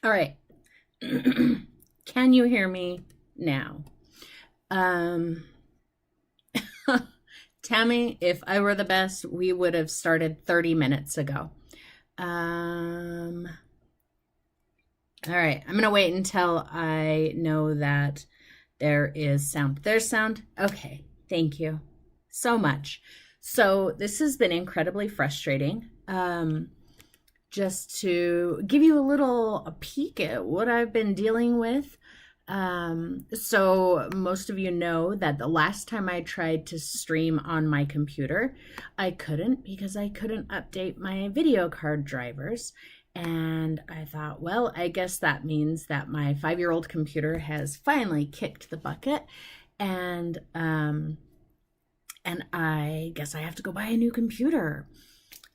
All right. Can you hear me now? Um, Tammy, if I were the best, we would have started 30 minutes ago. Um, all right. I'm going to wait until I know that there is sound. There's sound. Okay. Thank you so much. So this has been incredibly frustrating. Just to give you a peek at what I've been dealing with. So most of you know that the last time I tried to stream on my computer, I couldn't because I couldn't update my video card drivers. And I thought, well, I guess that means that my 5-year-old computer has finally kicked the bucket, and I guess I have to go buy a new computer.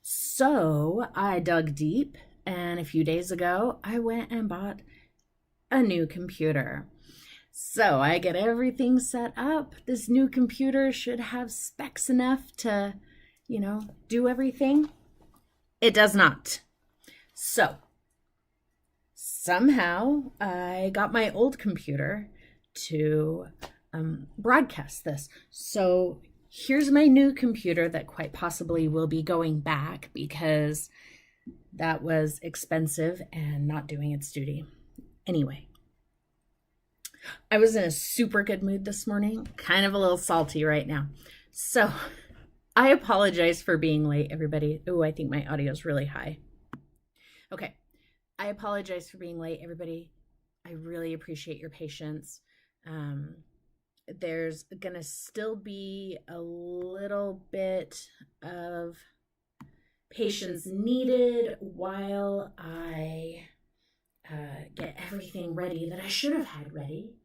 So I dug deep, and a few days ago, I went and bought a new computer. So I get everything set up. This new computer should have specs enough to, do everything. It does not. So somehow I got my old computer to broadcast this. So here's my new computer that quite possibly will be going back because that was expensive and not doing its duty. Anyway, I was in a super good mood this morning, kind of a little salty right now. So I apologize for being late, everybody. Oh, I think my audio is really high. Okay, I apologize for being late, everybody. I really appreciate your patience. There's gonna still be a little bit of patience needed while I get everything ready that I should have had ready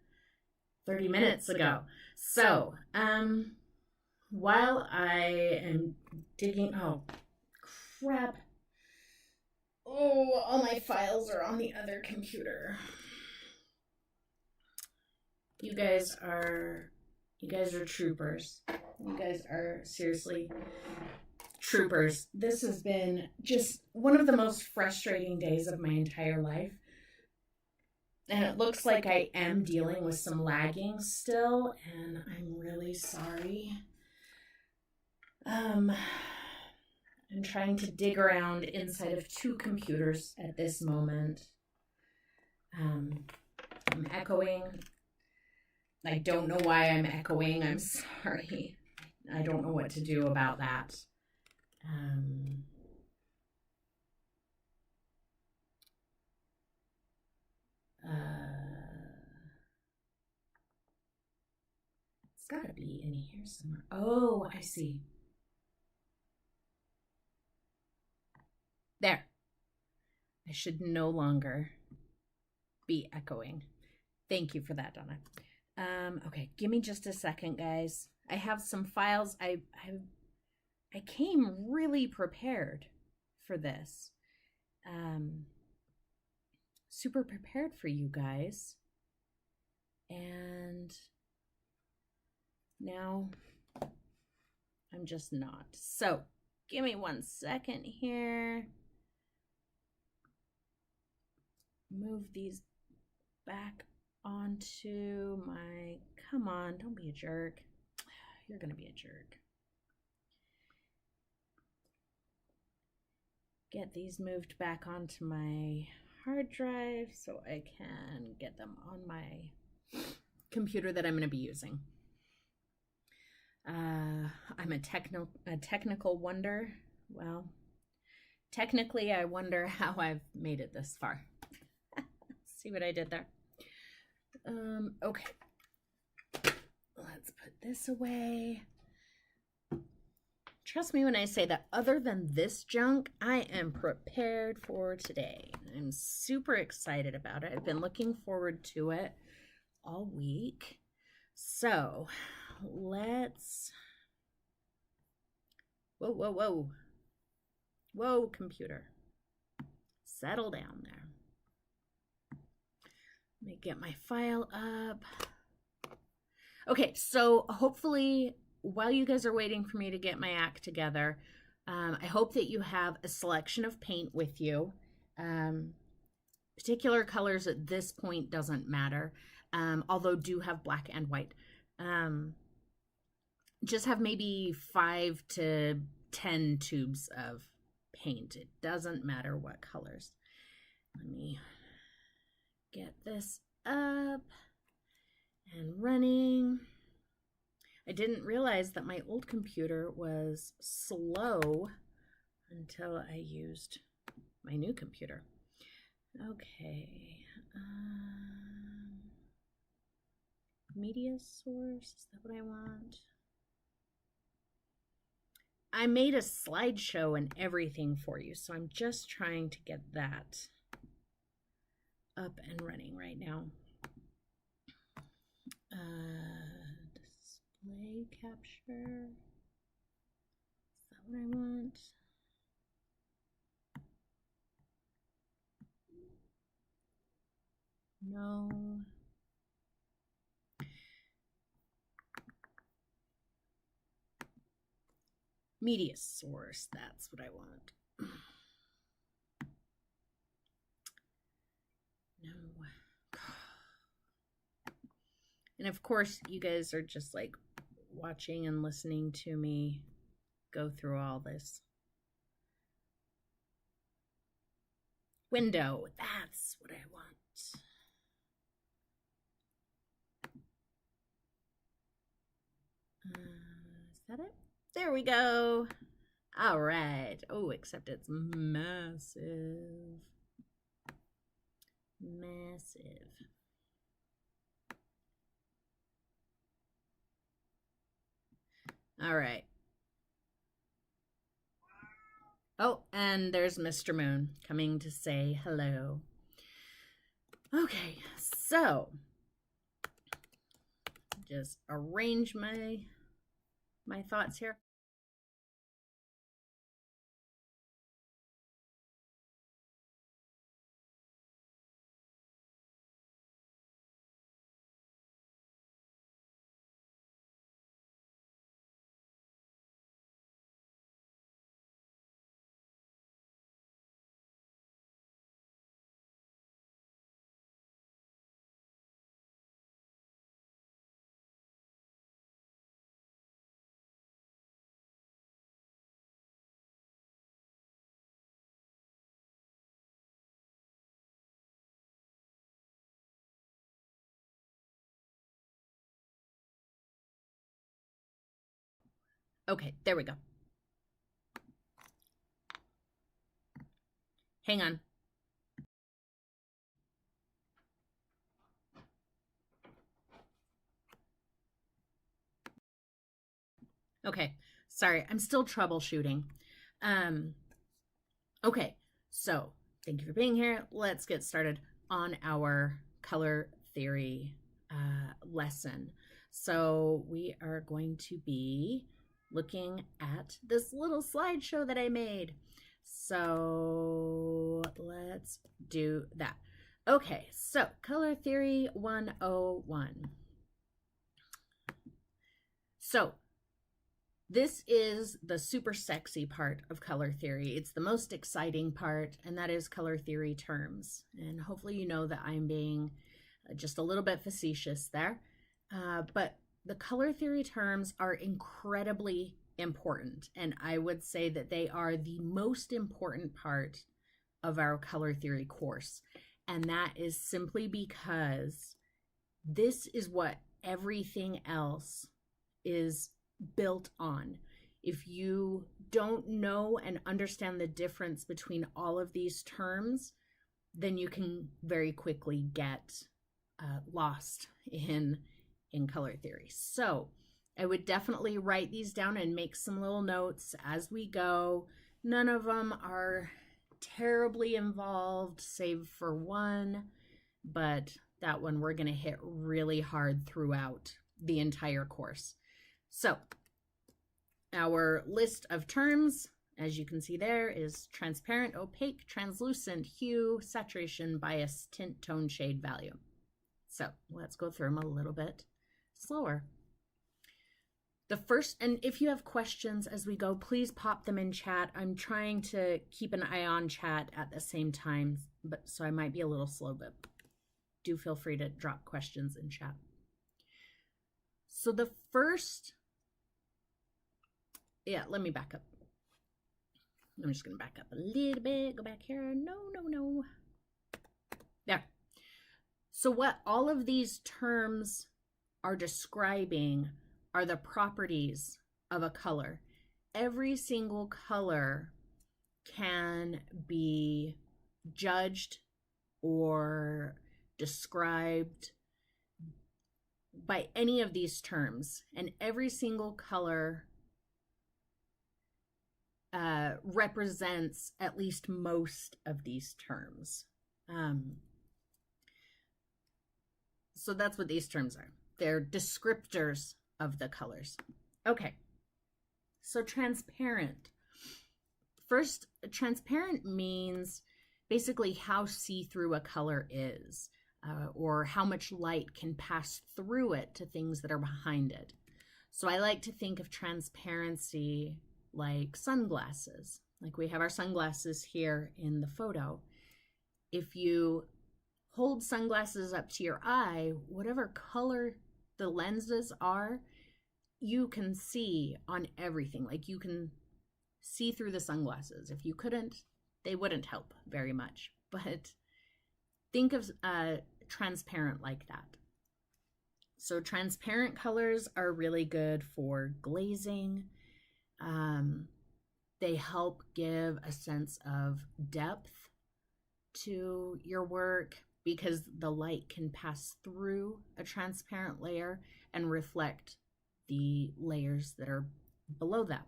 30 minutes ago. So, while I am digging, oh, crap. Oh, all my files are on the other computer. You guys are troopers. You guys are seriously troopers. This has been just one of the most frustrating days of my entire life. And it looks like I am dealing with some lagging still, and I'm really sorry. I'm trying to dig around inside of 2 computers at this moment. I'm echoing. I don't know why I'm echoing. I'm sorry. I don't know what to do about that. It's got to be in here somewhere. Oh, I see. There. I should no longer be echoing. Thank you for that, Donna. Okay, give me just a second, guys. I have some files. I came really prepared for this. Super prepared for you guys. And now I'm just not. So, give me 1 second here. Move these back onto my, come on, don't be a jerk. You're gonna be a jerk. Get these moved back onto my hard drive so I can get them on my computer that I'm gonna be using. I'm a technical wonder. Well, technically I wonder how I've made it this far. See what I did there? Okay. Let's put this away. Trust me when I say that other than this junk, I am prepared for today. I'm super excited about it. I've been looking forward to it all week. So let's... Whoa. Whoa, computer. Settle down there. Let me get my file up. Okay, so hopefully while you guys are waiting for me to get my act together, I hope that you have a selection of paint with you. Particular colors at this point doesn't matter, although do have black and white. Just have maybe 5 to 10 tubes of paint. It doesn't matter what colors. Let me get this up and running. I didn't realize that my old computer was slow until I used my new computer. Okay. Media source, is that what I want? I made a slideshow and everything for you, so I'm just trying to get that up and running right now. Display capture. Is that what I want? No. Media source, that's what I want. No. And of course, you guys are just like watching and listening to me go through all this. Window, that's what I want. Is that it? There we go. All right. Oh, except it's massive. Massive. All right. Oh, and there's Mr. Moon coming to say hello. Okay, so just arrange my thoughts here. Okay, there we go. Hang on. Okay, sorry, I'm still troubleshooting. Okay, so thank you for being here. Let's get started on our color theory lesson. So we are going to be looking at this little slideshow that I made. So let's do that. Okay, so color theory 101. So this is the super sexy part of color theory. It's the most exciting part, and that is color theory terms. And hopefully you know that I'm being just a little bit facetious there. But the color theory terms are incredibly important, and I would say that they are the most important part of our color theory course. And that is simply because this is what everything else is built on. If you don't know and understand the difference between all of these terms, then you can very quickly get lost in color theory. So I would definitely write these down and make some little notes as we go. None of them are terribly involved, save for one, but that one we're going to hit really hard throughout the entire course. So our list of terms, as you can see there, is transparent, opaque, translucent, hue, saturation, bias, tint, tone, shade, value. So let's go through them a little bit slower. The first, and if you have questions as we go, please pop them in chat. I'm trying to keep an eye on chat at the same time, but so I might be a little slow, but do feel free to drop questions in chat. So the first, yeah, let me back up. I'm just going to back up a little bit, go back here. No. There. So what all of these terms are describing are the properties of a color. Every single color can be judged or described by any of these terms, and every single color represents at least most of these terms. So that's what these terms are. They're descriptors of the colors. Okay, so transparent. First, transparent means basically how see-through a color is, or how much light can pass through it to things that are behind it. So I like to think of transparency like sunglasses. Like we have our sunglasses here in the photo. If you hold sunglasses up to your eye, whatever color the lenses are, you can see on everything. Like you can see through the sunglasses. If you couldn't, they wouldn't help very much. But think of transparent like that. So transparent colors are really good for glazing. They help give a sense of depth to your work because the light can pass through a transparent layer and reflect the layers that are below that.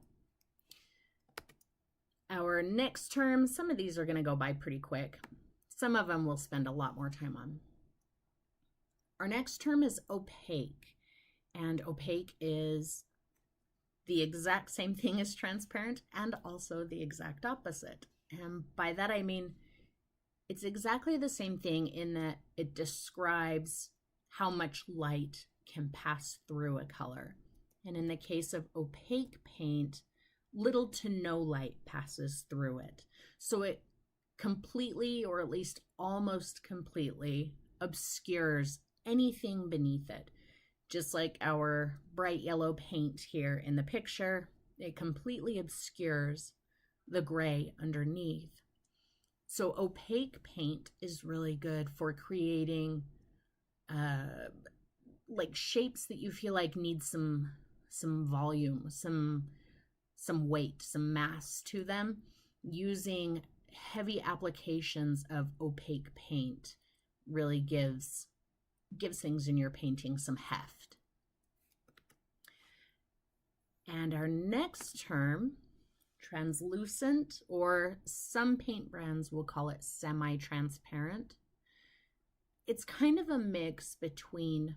Our next term, some of these are going to go by pretty quick. Some of them we'll spend a lot more time on. Our next term is opaque, and opaque is the exact same thing as transparent and also the exact opposite. And by that I mean it's exactly the same thing in that it describes how much light can pass through a color. And in the case of opaque paint, little to no light passes through it. So it completely, or at least almost completely, obscures anything beneath it. Just like our bright yellow paint here in the picture, it completely obscures the gray underneath. So opaque paint is really good for creating like shapes that you feel like need some volume, some weight, some mass to them. Using heavy applications of opaque paint really gives things in your painting some heft. And our next term, translucent, or some paint brands will call it semi-transparent. It's kind of a mix between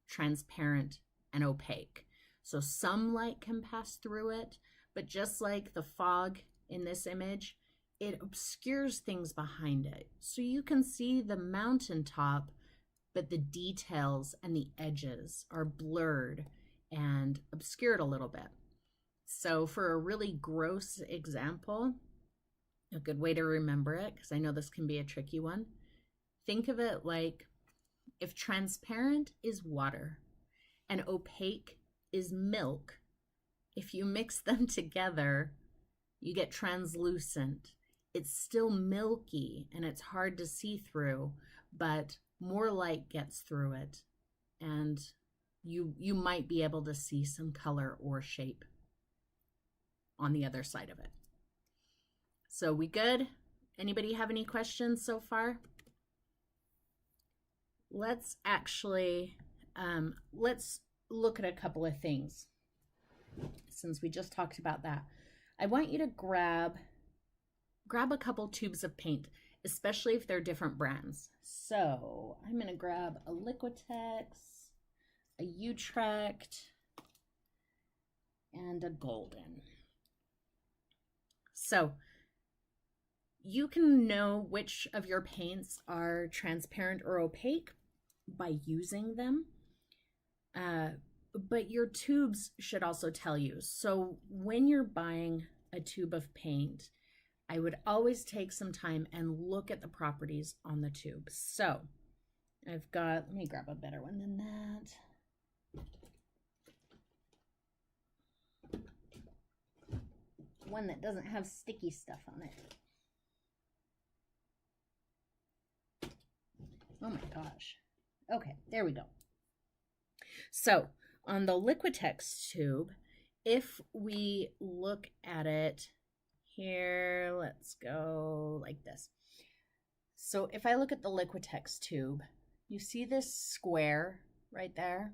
transparent and opaque. So some light can pass through it, but just like the fog in this image, it obscures things behind it. So you can see the mountaintop, but the details and the edges are blurred and obscured a little bit. So for a really gross example, a good way to remember it, because I know this can be a tricky one, think of it like if transparent is water and opaque is milk, if you mix them together, you get translucent. It's still milky and it's hard to see through, but more light gets through it and you might be able to see some color or shape on the other side of it. So we good? Anybody have any questions so far? Let's actually, let's look at a couple of things since we just talked about that. I want you to grab a couple tubes of paint, especially if they're different brands. So I'm going to grab a Liquitex, a Utrecht, and a Golden. So you can know which of your paints are transparent or opaque by using them. But your tubes should also tell you. So when you're buying a tube of paint, I would always take some time and look at the properties on the tube. So I've got, let me grab a better one than that. One that doesn't have sticky stuff on it. Oh my gosh. Okay, there we go. So on the Liquitex tube, if we look at it here, let's go like this. So if I look at the Liquitex tube, you see this square right there?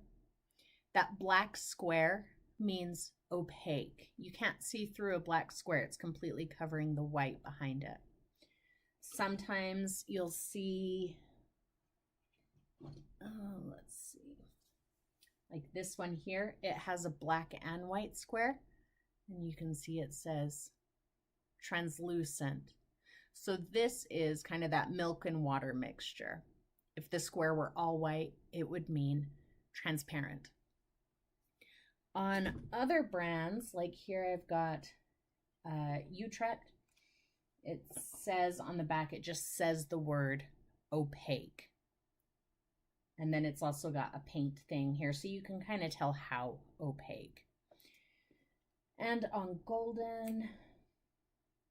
That black square means opaque. You can't see through a black square. It's completely covering the white behind it. Sometimes you'll see, let's see, like this one here, it has a black and white square, and you can see it says translucent. So this is kind of that milk and water mixture. If the square were all white, it would mean transparent. On other brands, like here I've got Utrecht, it says on the back, it just says the word opaque. And then it's also got a paint thing here, so you can kind of tell how opaque. And on Golden,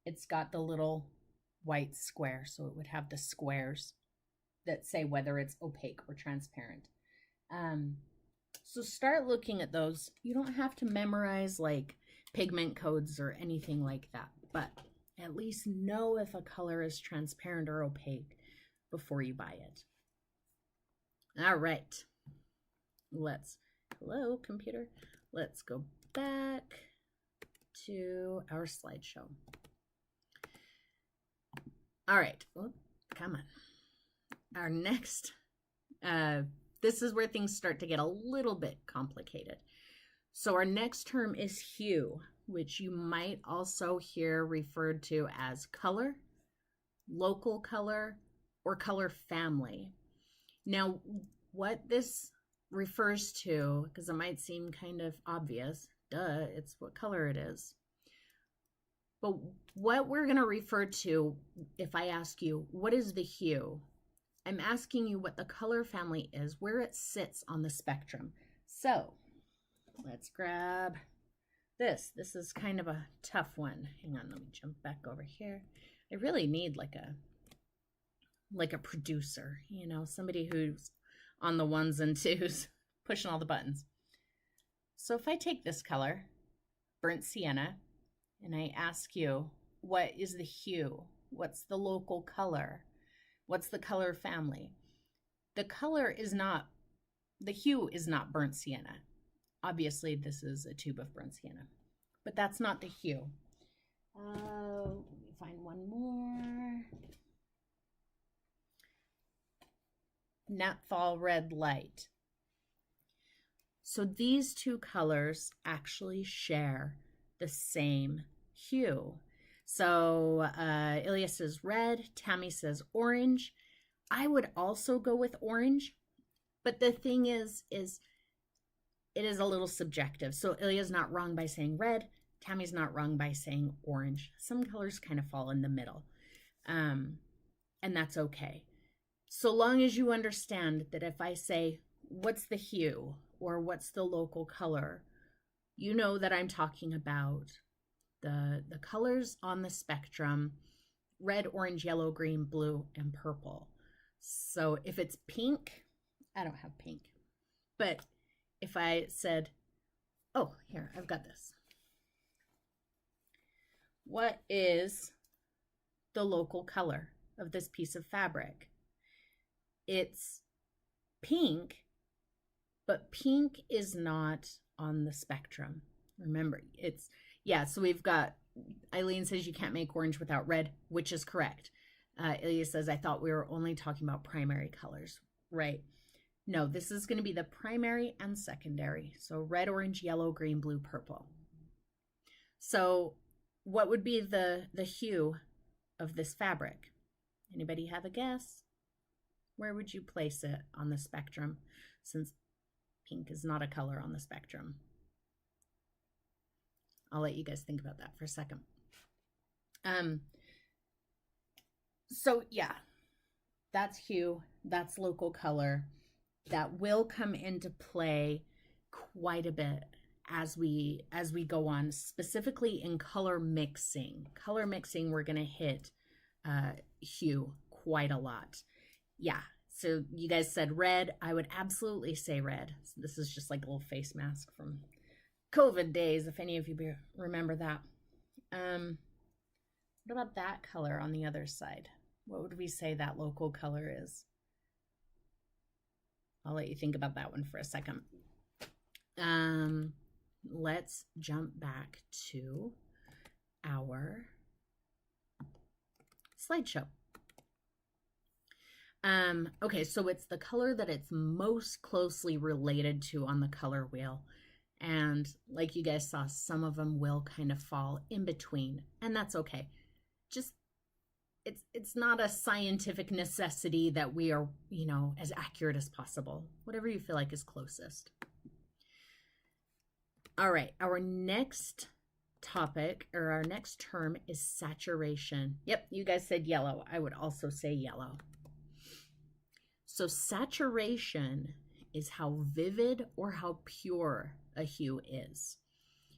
it's got the little white square, so it would have the squares that say whether it's opaque or transparent. So start looking at those. You don't have to memorize like pigment codes or anything like that, but at least know if a color is transparent or opaque before you buy it. All right, hello computer, let's go back to our slideshow. All right, well, come on. Our next, this is where things start to get a little bit complicated. So our next term is hue, which you might also hear referred to as color, local color, or color family. Now, what this refers to, because it might seem kind of obvious, duh, it's what color it is. But what we're going to refer to, if I ask you, what is the hue? I'm asking you what the color family is, where it sits on the spectrum. So let's grab this. This is kind of a tough one. Hang on, let me jump back over here. I really need like a producer, you know, somebody who's on the ones and twos, pushing all the buttons. So if I take this color, burnt sienna, and I ask you, what is the hue? What's the local color? What's the color family? The hue is not burnt sienna. Obviously, this is a tube of burnt sienna, but that's not the hue. Let me find one more. Naphthol red light. So these two colors actually share the same hue. So Ilya says red, Tammy says orange. I would also go with orange, but the thing is it is a little subjective. So Ilya's not wrong by saying red, Tammy's not wrong by saying orange. Some colors kind of fall in the middle, and that's okay. So long as you understand that if I say, what's the hue or what's the local color, you know that I'm talking about the colors on the spectrum, red, orange, yellow, green, blue, and purple. So if it's pink, I don't have pink. But if I said, oh, here, I've got this. What is the local color of this piece of fabric? It's pink, but pink is not on the spectrum. Remember, so we've got, Eileen says you can't make orange without red, which is correct. Ilya says, I thought we were only talking about primary colors, right? No, this is going to be the primary and secondary. So red, orange, yellow, green, blue, purple. So what would be the hue of this fabric? Anybody have a guess? Where would you place it on the spectrum? Since Pink is not a color on the spectrum. I'll let you guys think about that for a second. So yeah, that's hue, that's local color. That will come into play quite a bit as we go on, specifically in color mixing. Color mixing, we're going to hit hue quite a lot. Yeah, so you guys said red. I would absolutely say red. So this is just like a little face mask from COVID days, if any of you remember that. What about that color on the other side? What would we say that local color is? I'll let you think about that one for a second. Let's jump back to our slideshow. Okay, so it's the color that it's most closely related to on the color wheel. And like you guys saw, some of them will kind of fall in between, and that's okay. Just it's not a scientific necessity that we are, as accurate as possible. Whatever you feel like is closest. All right, our next topic, or our next term, is saturation. Yep, you guys said yellow. I would also say yellow. So saturation is how vivid or how pure a hue is.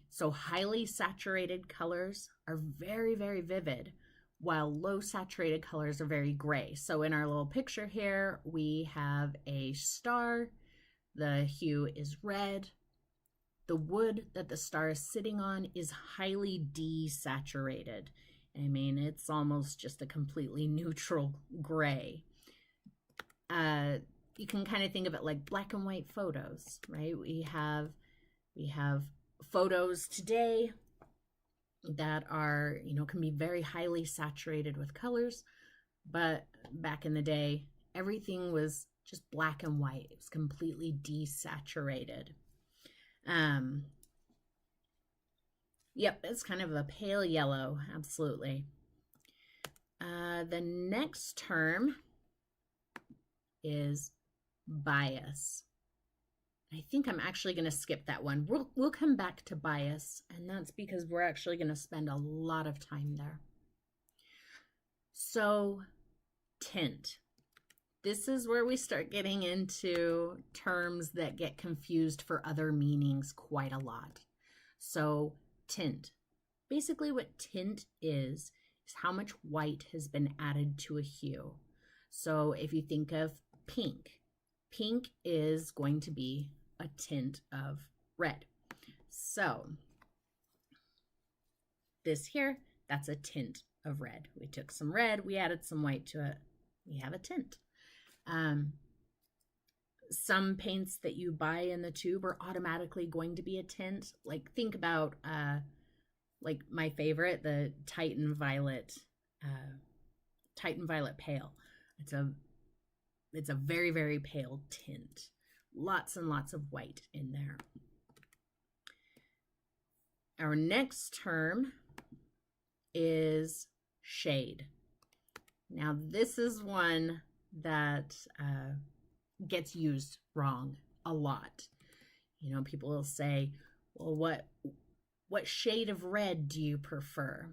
So highly saturated colors are very, very vivid, while low saturated colors are very gray. So in our little picture here, we have a star. The hue is red. The wood that the star is sitting on is highly desaturated. I mean, it's almost just a completely neutral gray. You can kind of think of it like black and white photos, right? We have photos today that are, can be very highly saturated with colors, but back in the day, everything was just black and white. It was completely desaturated. Yep, it's kind of a pale yellow, absolutely. The next term is bias. I think I'm actually going to skip that one. We'll come back to bias, and that's because we're actually going to spend a lot of time there. So, tint. This is where we start getting into terms that get confused for other meanings quite a lot. So, tint. Basically what tint is how much white has been added to a hue. So if you think of pink, pink is going to be a tint of red. So this here, that's a tint of red. We took some red, we added some white to it. We have a tint. Some paints that you buy in the tube are automatically going to be a tint. Like think about like my favorite, the Titan Violet Pale. It's a very, very pale tint. Lots and lots of white in there. Our next term is shade. Now this is one that gets used wrong a lot. People will say, well, what shade of red do you prefer?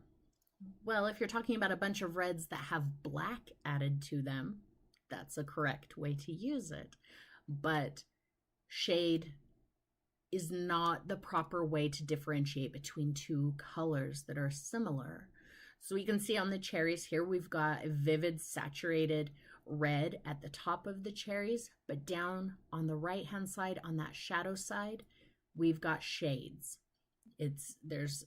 Well, if you're talking about a bunch of reds that have black added to them, that's a correct way to use it. But shade is not the proper way to differentiate between two colors that are similar. So we can see on the cherries here, we've got a vivid saturated red at the top of the cherries, but down on the right-hand side, on that shadow side, we've got shades. There's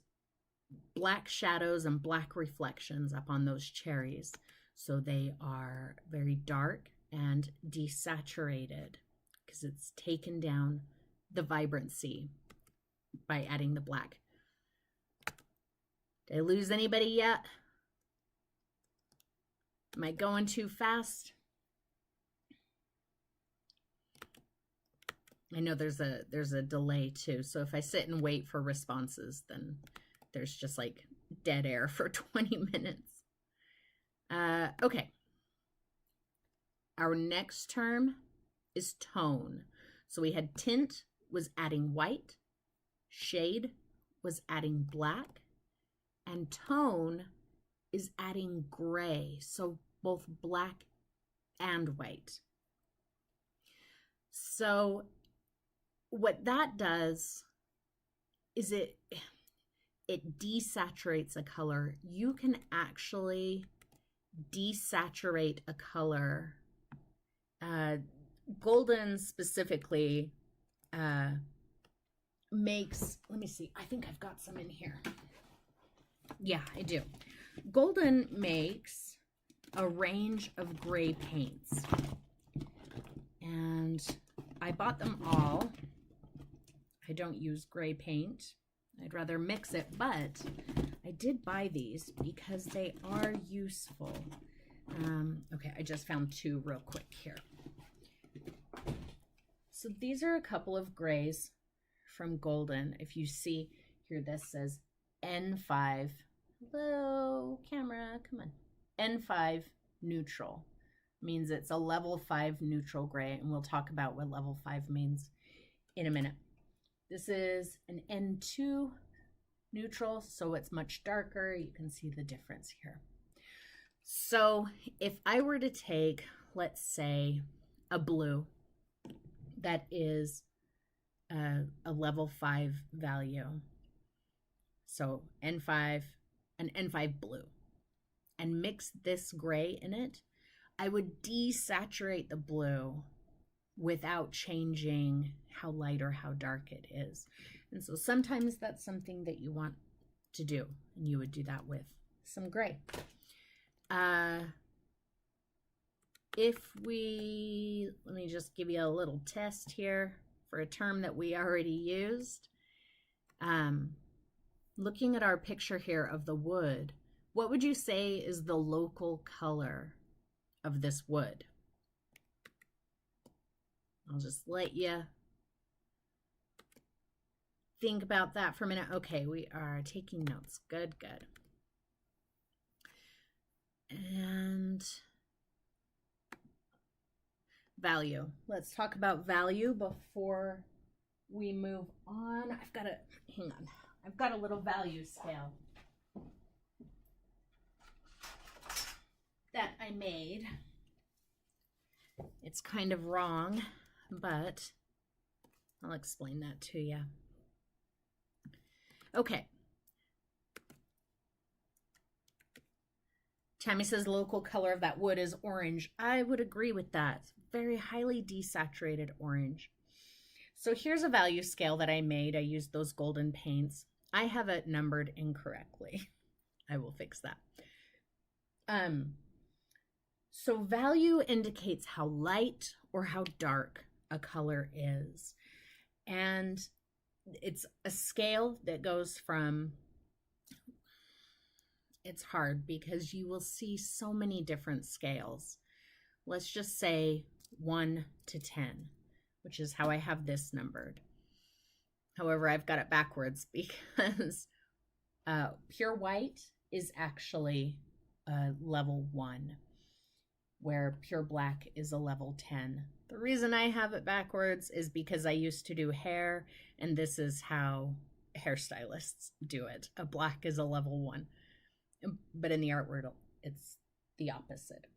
black shadows and black reflections up on those cherries. So they are very dark and desaturated because it's taken down the vibrancy by adding the black. Did I lose anybody yet? Am I going too fast? I know there's a delay too. So if I sit and wait for responses, then there's just like dead air for 20 minutes. Okay. Our next term is tone. So we had tint was adding white, shade was adding black, and tone is adding gray. So both black and white. So what that does is it desaturates a color. You can actually desaturate a color. Golden specifically makes, let me see, I think I've got some in here. Yeah, I do. Golden makes a range of gray paints, and I bought them all. I don't use gray paint. I'd rather mix it, but I did buy these because they are useful. Okay, I just found two real quick here. So these are a couple of grays from Golden. If you see here, this says N5. Hello, camera, come on. N5 neutral means it's a level 5 neutral gray, and we'll talk about what level 5 means in a minute. This is an N2 neutral, so it's much darker. You can see the difference here. So if I were to take, let's say, a blue that is a level 5 value, so N5, an N5 blue, and mix this gray in it, I would desaturate the blue without changing how light or how dark it is. And so sometimes that's something that you want to do, and you would do that with some gray. Let me just give you a little test here for a term that we already used. Looking at our picture here of the wood, what would you say is the local color of this wood? I'll just let you think about that for a minute. Okay, we are taking notes. Good, good. And value. Let's talk about value before we move on. Hang on. I've got a little value scale that I made. It's kind of wrong, but I'll explain that to you. Okay. Tammy says local color of that wood is orange. I would agree with that. Very highly desaturated orange. So here's a value scale that I made. I used those Golden paints. I have it numbered incorrectly. I will fix that. So value indicates how light or how dark a color is. And it's a scale that goes from, it's hard because you will see so many different scales. Let's just say 1 to 10, which is how I have this numbered. However, I've got it backwards because pure white is actually level 1, where pure black is a level 10. The reason I have it backwards is because I used to do hair, and this is how hairstylists do it. A black is a level 1, but in the art world, it's the opposite.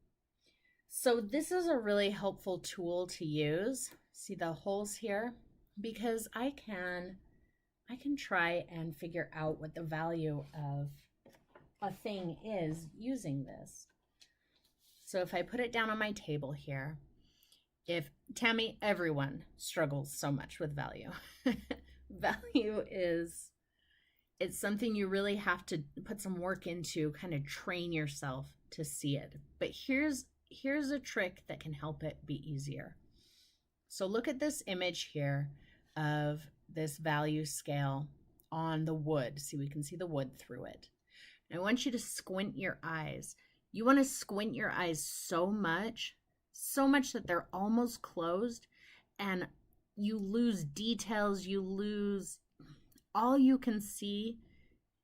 So this is a really helpful tool to use. See the holes here? Because I can try and figure out what the value of a thing is using this. So if I put it down on my table here, if Tammy, everyone struggles so much with value. Value is, it's something you really have to put some work into, kind of train yourself to see it. But here's a trick that can help it be easier. So look at this image here of this value scale on the wood. See, we can see the wood through it. And I want you to squint your eyes. You want to squint your eyes so much that they're almost closed, and you lose details, all you can see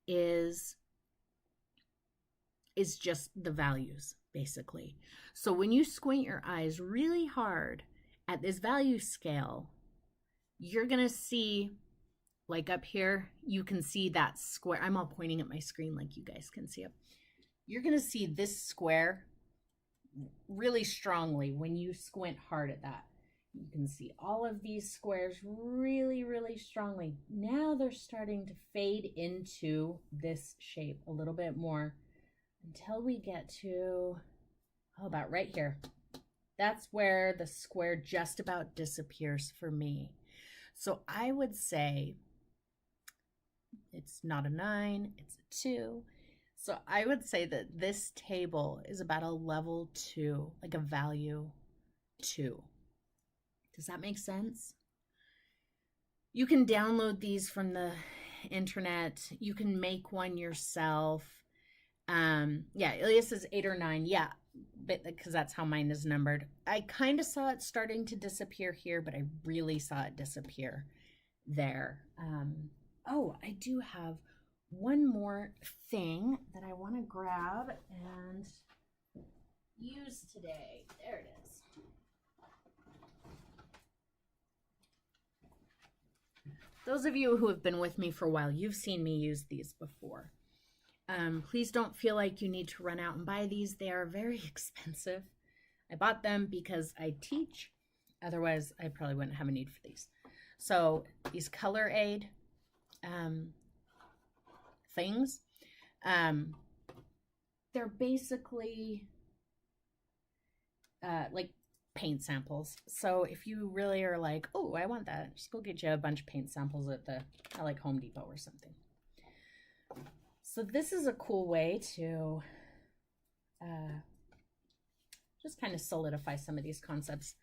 is just the values, basically. So when you squint your eyes really hard at this value scale, you're going to see, like up here, you can see that square. I'm all pointing at my screen like you guys can see it. You're going to see this square really strongly when you squint hard at that. You can see all of these squares really, really strongly. Now they're starting to fade into this shape a little bit more until we get to, about right here. That's where the square just about disappears for me. So I would say it's not a 9, it's a 2. So I would say that this table is about a level 2, like a value 2. Does that make sense? You can download these from the internet. You can make one yourself. Yeah, Elias is 8 or 9. Yeah, because that's how mine is numbered. I kind of saw it starting to disappear here, but I really saw it disappear there. Oh, I do have one more thing that I want to grab and use today. There it is. Those of you who have been with me for a while, you've seen me use these before. Please don't feel like you need to run out and buy these. They are very expensive. I bought them because I teach. Otherwise, I probably wouldn't have a need for these. So these color aid things, they're basically like paint samples. So if you really are like, oh, I want that, just go get you a bunch of paint samples at like Home Depot or something. So this is a cool way to just kind of solidify some of these concepts.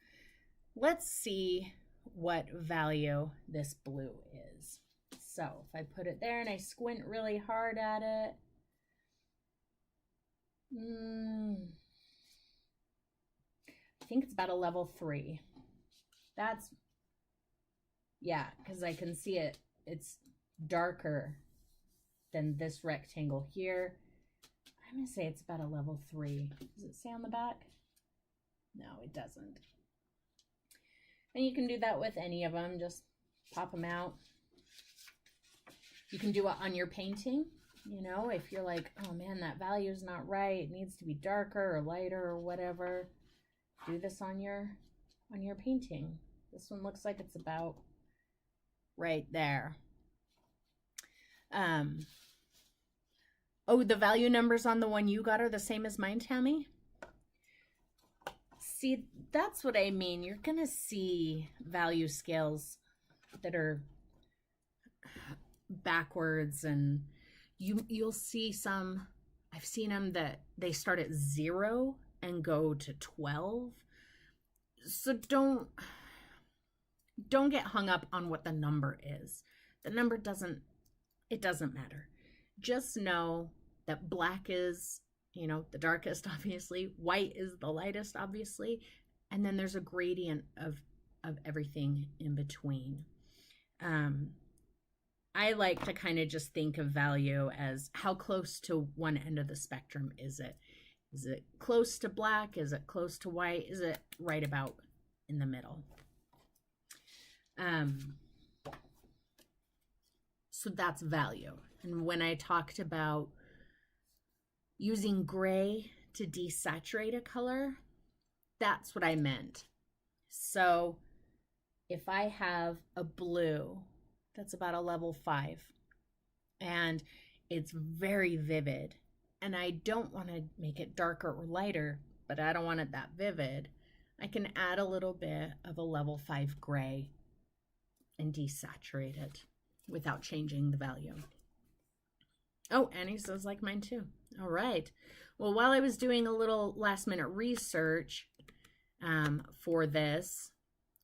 Let's see what value this blue is. So if I put it there and I squint really hard at it, I think it's about a level 3. That's, yeah, because I can see it. It's darker than this rectangle here. I'm going to say it's about a level 3. Does it say on the back? No, it doesn't. And you can do that with any of them. Just pop them out. You can do it on your painting. You know, if you're like, oh man, that value is not right. It needs to be darker or lighter or whatever. Do this on your painting. This one looks like it's about right there. Oh, the value numbers on the one you got are the same as mine, Tammy? See, that's what I mean. You're going to see value scales that are backwards, and you'll see some, I've seen them that they start at 0 and go to 12. So don't get hung up on what the number is. The number doesn't matter. Just know that black is, the darkest, obviously. White is the lightest, obviously. And then there's a gradient of everything in between. I like to kind of just think of value as how close to one end of the spectrum is it? Is it close to black? Is it close to white? Is it right about in the middle? So that's value. And when I talked about using gray to desaturate a color, that's what I meant. So if I have a blue that's about a level 5 and it's very vivid, and I don't want to make it darker or lighter, but I don't want it that vivid, I can add a little bit of a level 5 gray and desaturate it without changing the value. Oh, Annie says like mine too. All right. Well, while I was doing a little last minute research for this,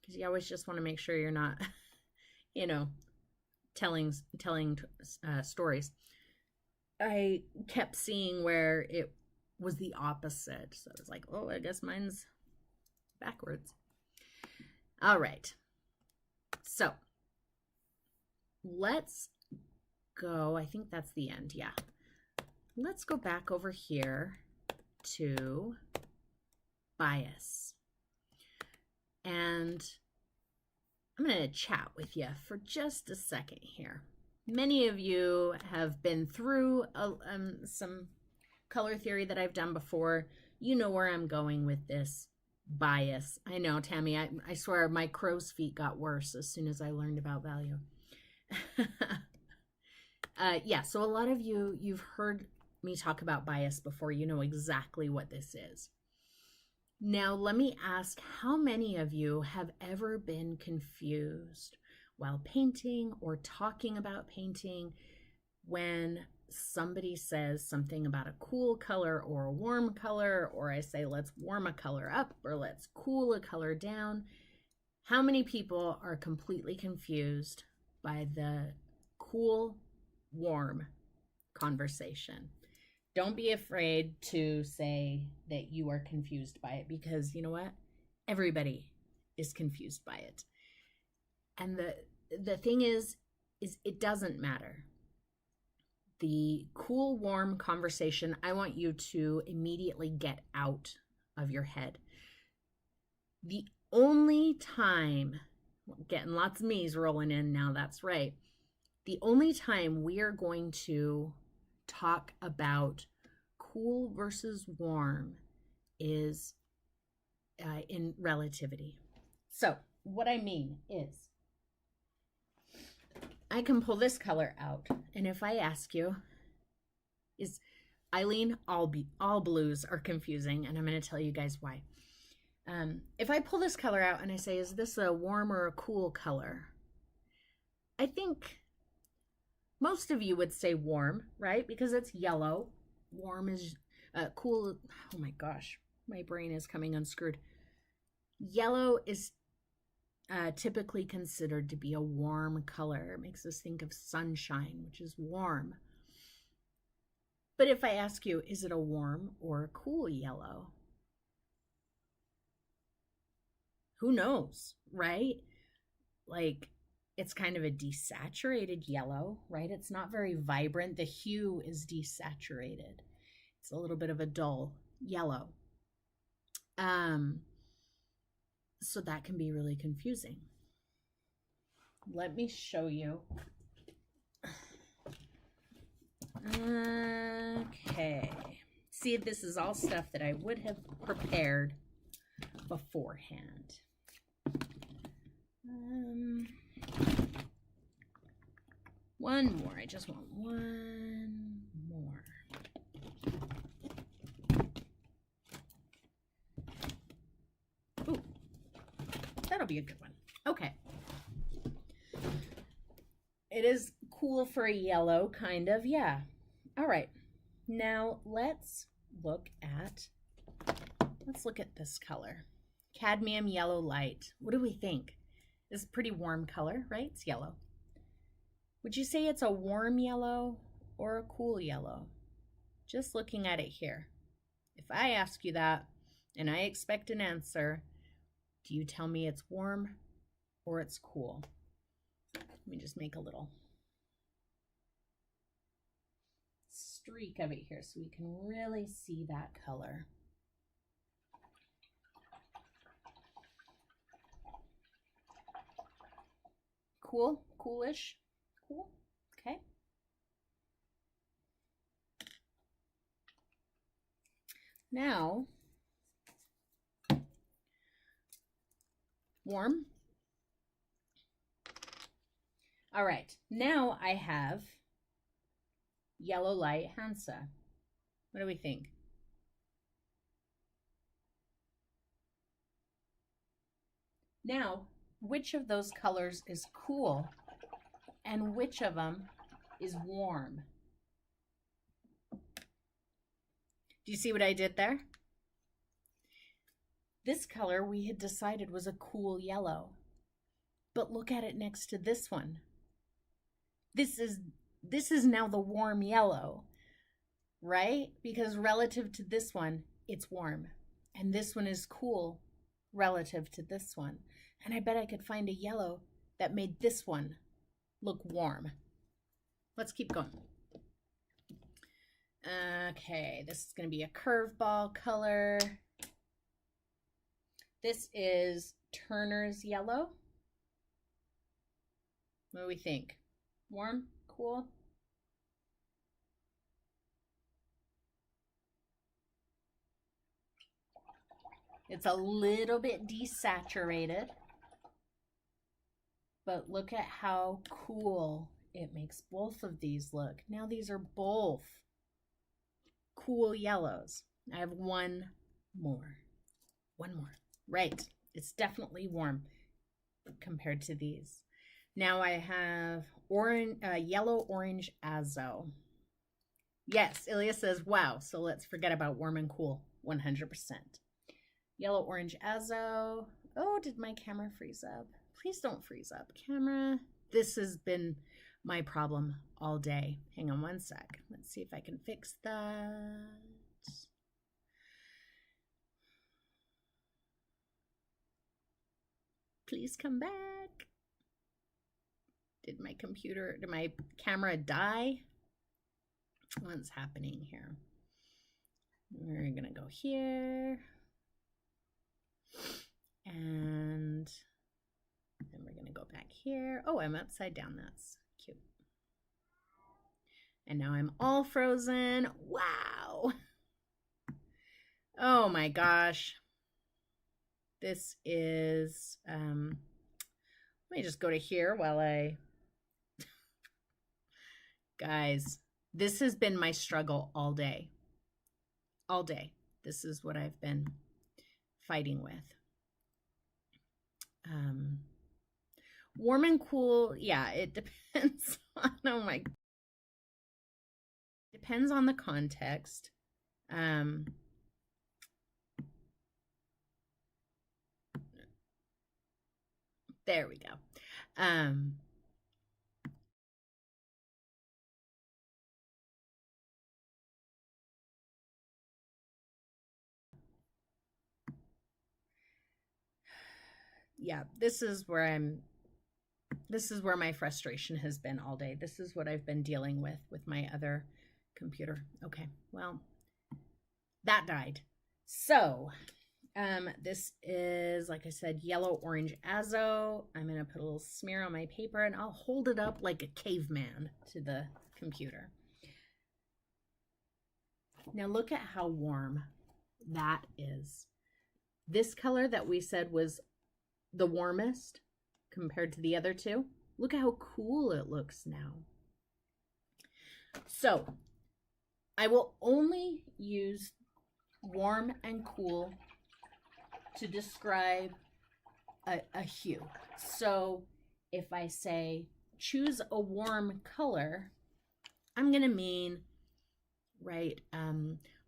because you always just want to make sure you're not, telling stories, I kept seeing where it was the opposite. So I was like, oh, I guess mine's backwards. All right. So let's go. I think that's the end. Yeah. Let's go back over here to bias. And I'm going to chat with you for just a second here. Many of you have been through some color theory that I've done before. You know where I'm going with this. Bias. I know, Tammy, I swear my crow's feet got worse as soon as I learned about value. Yeah, so a lot of you've heard me talk about bias before. You know exactly what this is. Now, let me ask, how many of you have ever been confused while painting or talking about painting when somebody says something about a cool color or a warm color, or I say, let's warm a color up or let's cool a color down? How many people are completely confused by the cool, warm conversation? Don't be afraid to say that you are confused by it, because you know what? Everybody is confused by it. And the thing is it doesn't matter. The cool, warm conversation, I want you to immediately get out of your head. The only time, getting lots of me's rolling in now, that's right. The only time we are going to talk about cool versus warm is in relativity. So what I mean is, I can pull this color out, and if I ask you, is Eileen, all blues are confusing, and I'm going to tell you guys why. If I pull this color out and I say, is this a warm or a cool color? I think most of you would say warm, right? Because it's yellow. Warm is cool. Oh my gosh, my brain is coming unscrewed. Yellow is typically considered to be a warm color. It makes us think of sunshine, which is warm. But if I ask you, is it a warm or a cool yellow? Who knows, right? Like, it's kind of a desaturated yellow, right? It's not very vibrant. The hue is desaturated. It's a little bit of a dull yellow. So that can be really confusing. Let me show you. Okay. See, this is all stuff that I would have prepared beforehand. One more. I just want one more. Ooh, that'll be a good one. Okay. It is cool for a yellow, kind of, yeah. All right. Now let's look at this color. Cadmium yellow light. What do we think? It's a pretty warm color, right? It's yellow. Would you say it's a warm yellow or a cool yellow? Just looking at it here. If I ask you that and I expect an answer, do you tell me it's warm or it's cool? Let me just make a little streak of it here so we can really see that color. Cool, coolish, cool, okay. Now, warm. All right, now I have yellow light Hansa. What do we think? Now, which of those colors is cool and which of them is warm? Do you see what I did there? This color we had decided was a cool yellow, but look at it next to this one. This is now the warm yellow, right? Because relative to this one, it's warm, and this one is cool relative to this one. And I bet I could find a yellow that made this one look warm. Let's keep going. Okay, this is going to be a curveball color. This is Turner's yellow. What do we think? Warm? Cool? It's a little bit desaturated, but look at how cool it makes both of these look. Now these are both cool yellows. I have one more. One more. Right. It's definitely warm compared to these. Now I have yellow orange azo. Yes, Ilya says, wow. So let's forget about warm and cool. 100%. Yellow orange azo. Oh, did my camera freeze up? Please don't freeze up, camera. This has been my problem all day. Hang on one sec. Let's see if I can fix that. Please come back. Did my camera die? What's happening here? We're gonna go here. And then we're gonna go back here. Oh, I'm upside down, that's cute. And now I'm all frozen. Wow. Oh my gosh. This is, let me just go to here while guys, this has been my struggle all day. All day. This is what I've been fighting with. Warm and cool, yeah, it depends on, oh my, depends on the context. There we go. Yeah, this is where my frustration has been all day. This is what I've been dealing with my other computer. Okay, well, that died. So, this is, like I said, yellow orange azo. I'm gonna put a little smear on my paper and I'll hold it up like a caveman to the computer. Now look at how warm that is. This color that we said was the warmest compared to the other two. Look at how cool it looks now. So I will only use warm and cool to describe a hue. So if I say choose a warm color, I'm gonna mean, right,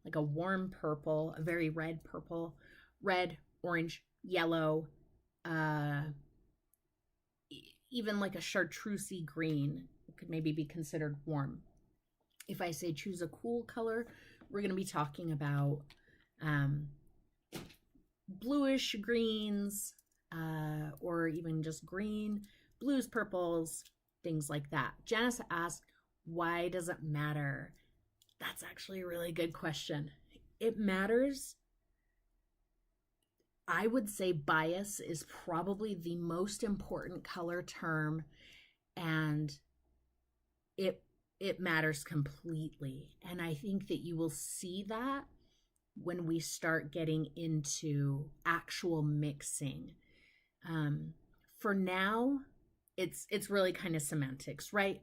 like a warm purple, a very red purple, red, orange, yellow, even like a chartreusey green could maybe be considered warm. If I say choose a cool color, we're going to be talking about bluish greens, or even just green, blues, purples, things like that. Janice asked, why does it matter? That's actually a really good question. It matters. I would say bias is probably the most important color term, and it matters completely. And I think that you will see that when we start getting into actual mixing. For now, it's really kind of semantics, right?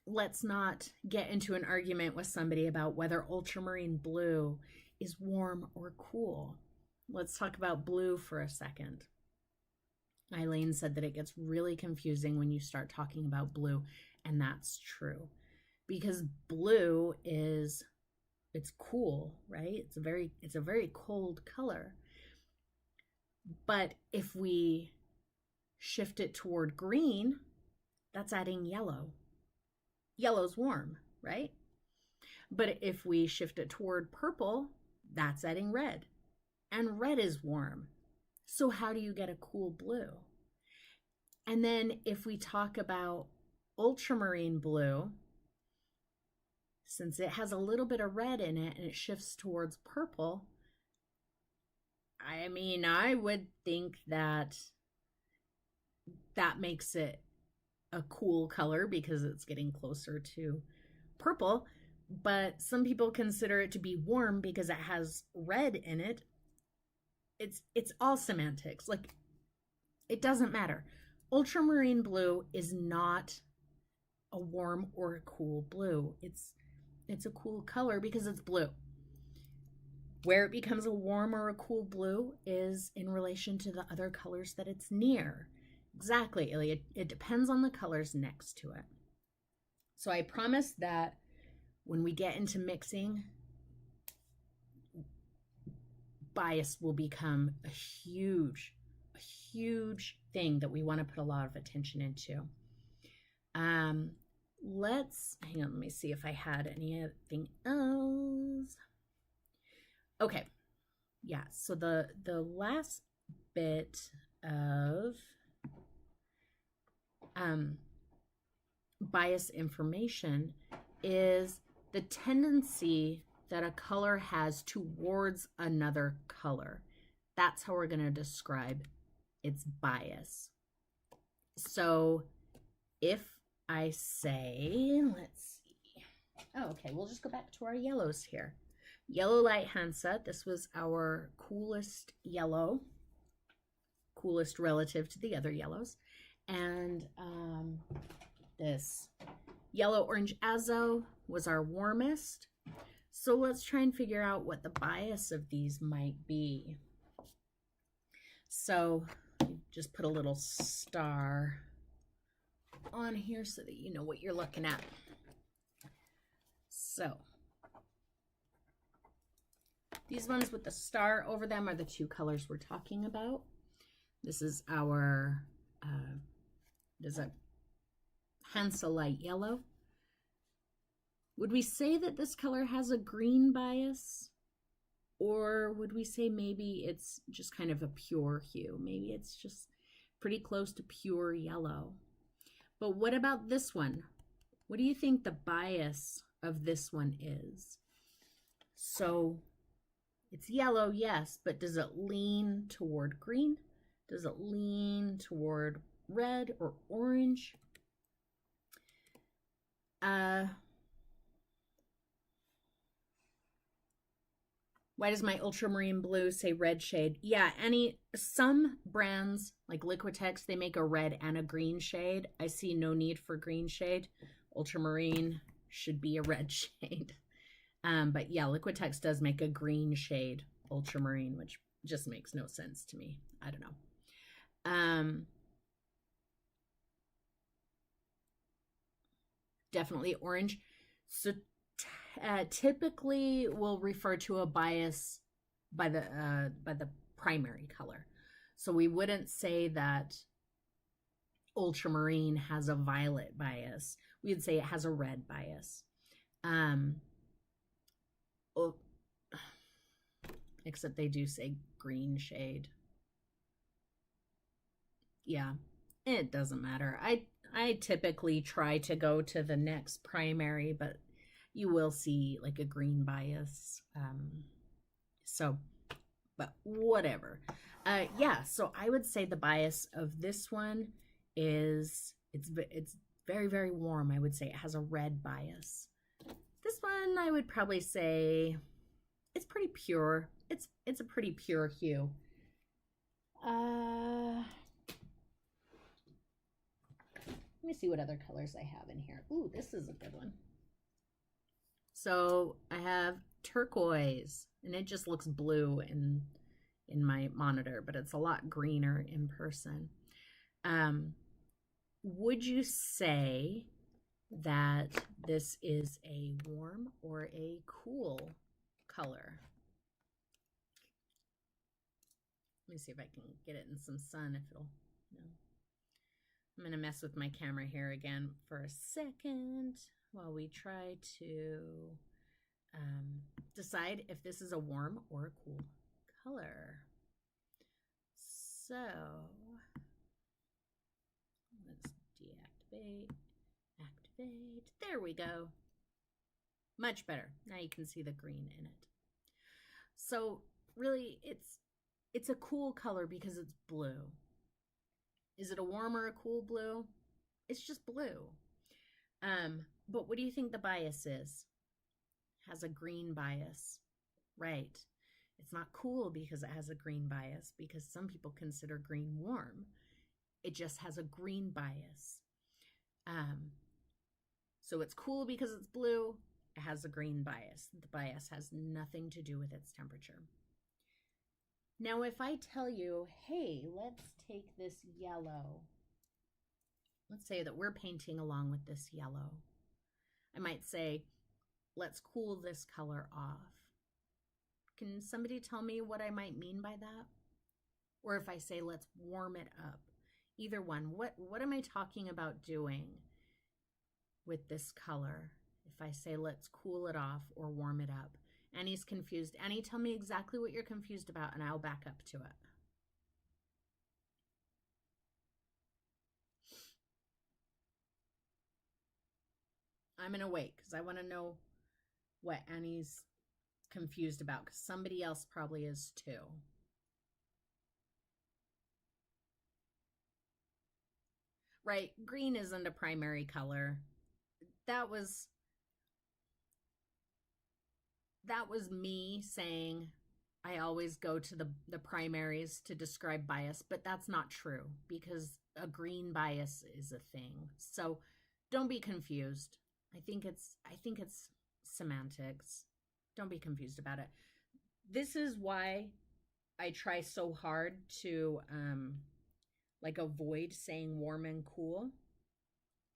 Let's not get into an argument with somebody about whether ultramarine blue is warm or cool. Let's talk about blue for a second. Eileen said that it gets really confusing when you start talking about blue, and that's true. Because blue is, it's cool, right? It's a very cold color. But if we shift it toward green, that's adding yellow. Yellow's warm, right? But if we shift it toward purple, that's adding red. And red is warm. So how do you get a cool blue? And then if we talk about ultramarine blue, since it has a little bit of red in it and it shifts towards purple, I mean, I would think that that makes it a cool color because it's getting closer to purple, but some people consider it to be warm because it has red in it. It's all semantics. Like, it doesn't matter. Ultramarine blue is not a warm or a cool blue. It's a cool color because it's blue. Where it becomes a warm or a cool blue is in relation to the other colors that it's near. Exactly, it depends on the colors next to it. So I promise that when we get into mixing, bias will become a huge thing that we want to put a lot of attention into. Let's hang on, let me see if I had anything else. Okay, yeah, so the last bit of bias information is the tendency that a color has towards another color. That's how we're going to describe its bias. So if I say, let's see. Oh, okay, we'll just go back to our yellows here. Yellow light Hansa, this was our coolest yellow, coolest relative to the other yellows. And this yellow orange azo was our warmest. So let's try and figure out what the bias of these might be. So just put a little star on here so that you know what you're looking at. So these ones with the star over them are the two colors we're talking about. This is our there's a Hansa light yellow. Would we say that this color has a green bias? Or would we say maybe it's just kind of a pure hue? Maybe it's just pretty close to pure yellow. But what about this one? What do you think the bias of this one is? So it's yellow, yes, but does it lean toward green? Does it lean toward red or orange? Why does my ultramarine blue say red shade? Yeah, some brands like Liquitex, they make a red and a green shade. I see no need for green shade. Ultramarine should be a red shade. But yeah, Liquitex does make a green shade ultramarine, which just makes no sense to me. I don't know. Definitely orange. So typically we'll refer to a bias by the primary color. So we wouldn't say that ultramarine has a violet bias. We'd say it has a red bias. Except they do say green shade. Yeah, it doesn't matter. I typically try to go to the next primary, but you will see like a green bias. But whatever. Yeah, so I would say the bias of this one is it's very, very warm. I would say it has a red bias. This one I would probably say it's pretty pure. It's a pretty pure hue. Let me see what other colors I have in here. Ooh, this is a good one. So I have turquoise, and it just looks blue in my monitor, but it's a lot greener in person. Would you say that this is a warm or a cool color? Let me see if I can get it in some sun, if it'll, no. I'm going to mess with my camera here again for a second while we try to decide if this is a warm or a cool color. So let's deactivate, activate. There we go. Much better. Now you can see the green in it. So really it's a cool color because it's blue. Is it a warm or a cool blue? It's just blue. But what do you think the bias is? Has a green bias, right? It's not cool because it has a green bias, because some people consider green warm. It just has a green bias. So it's cool because it's blue. It has a green bias. The bias has nothing to do with its temperature. Now, if I tell you, hey, let's take this yellow. Let's say that we're painting along with this yellow. I might say, let's cool this color off. Can somebody tell me what I might mean by that? Or if I say, let's warm it up. Either one. What am I talking about doing with this color? If I say, let's cool it off or warm it up. Annie's confused. Annie, tell me exactly what you're confused about and I'll back up to it. I'm going to wait because I want to know what Annie's confused about, because somebody else probably is too. Right, green isn't a primary color. That was me saying I always go to the primaries to describe bias, but that's not true because a green bias is a thing. So don't be confused. I think it's semantics. Don't be confused about it. This is why I try so hard to avoid saying warm and cool.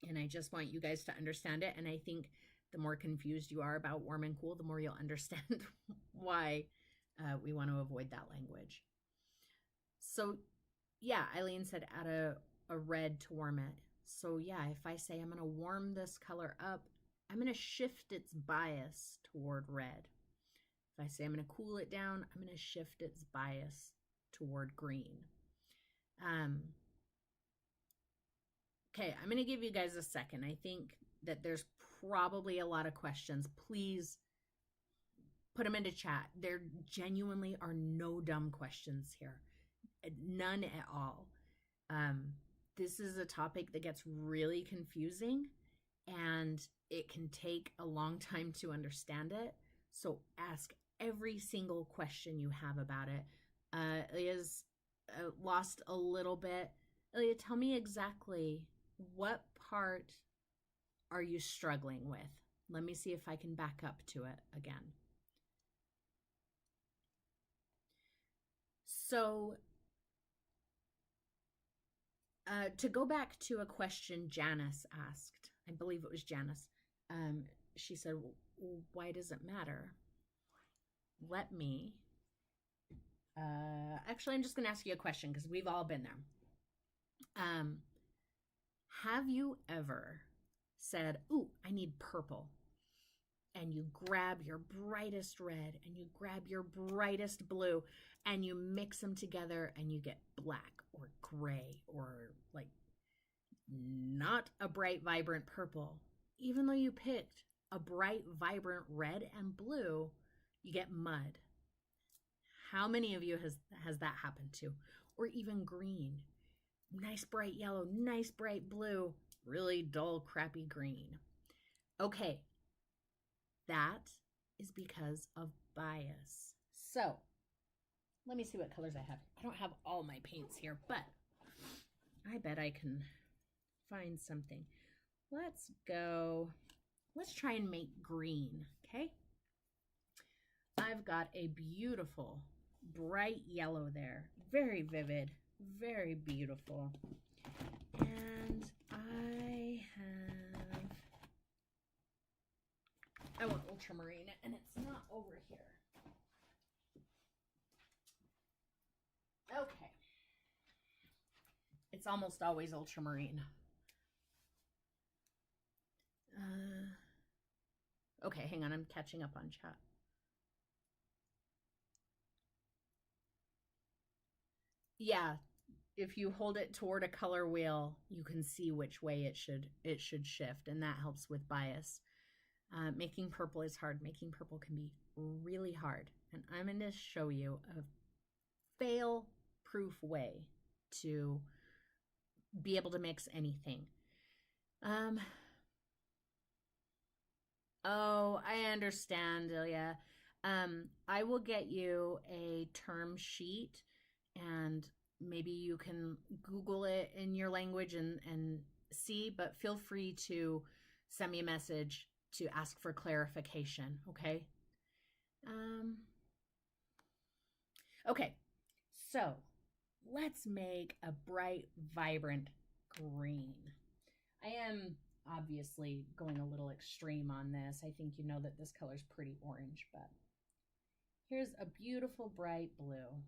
And I just want you guys to understand it. And I think the more confused you are about warm and cool, the more you'll understand why we want to avoid that language. So yeah, Eileen said add a red to warm it. So yeah, if I say I'm going to warm this color up, I'm going to shift its bias toward red. If I say I'm going to cool it down, I'm going to shift its bias toward green. Okay, I'm going to give you guys a second. I think that there's probably a lot of questions. Please put them into chat. There genuinely are no dumb questions here. None at all. This is a topic that gets really confusing and it can take a long time to understand it. So ask every single question you have about it. Ilya's lost a little bit. Ilya, tell me exactly what part are you struggling with? Let me see if I can back up to it again. So to go back to a question Janice asked, I believe it was Janice. She said, well, why does it matter? Let me, actually, I'm just going to ask you a question because we've all been there. Have you ever said, ooh, I need purple? And you grab your brightest red and you grab your brightest blue and you mix them together and you get black or gray or like not a bright, vibrant purple. Even though you picked a bright, vibrant red and blue, you get mud. How many of you has that happened to? Or even green. Nice bright yellow, nice bright blue, really dull, crappy green. Okay, that is because of bias. So let me see what colors I have. I don't have all my paints here, but I bet I can find something. Let's try and make green, okay? I've got a beautiful bright yellow there, very vivid, very beautiful. And I want ultramarine, and it's not over here. Okay. It's almost always ultramarine. Okay, hang on, I'm catching up on chat. Yeah, if you hold it toward a color wheel, you can see which way it should shift, and that helps with bias. Making purple is hard. Making purple can be really hard, and I'm going to show you a fail-proof way to be able to mix anything. Um, oh, I understand, Ilya. I will get you a term sheet and maybe you can Google it in your language and see, but feel free to send me a message to ask for clarification, okay? Um, okay, so let's make a bright, vibrant green. I am obviously going a little extreme on this. I think you know that this color is pretty orange, but here's a beautiful bright blue.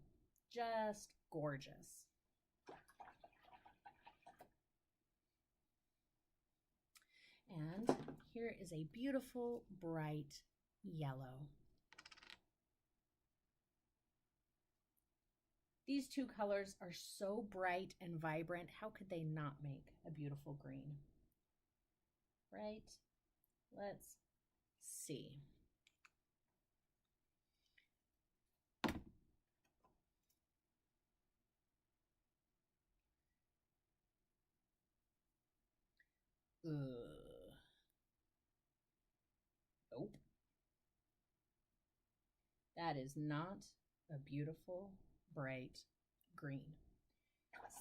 Just gorgeous. And here is a beautiful bright yellow. These two colors are so bright and vibrant. How could they not make a beautiful green? Right? Let's see. Ugh. Nope. That is not a beautiful, bright green.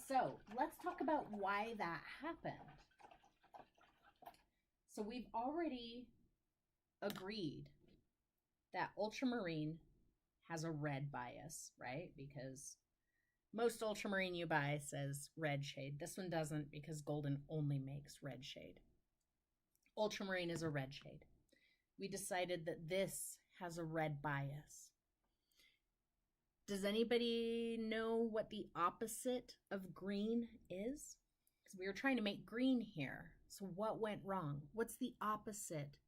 So let's talk about why that happened. So we've already agreed that ultramarine has a red bias, right? Because most ultramarine you buy says red shade. This one doesn't because golden only makes red shade. Ultramarine is a red shade. We decided that this has a red bias. Does anybody know what the opposite of green is? Because we were trying to make green here. So what went wrong? What's the opposite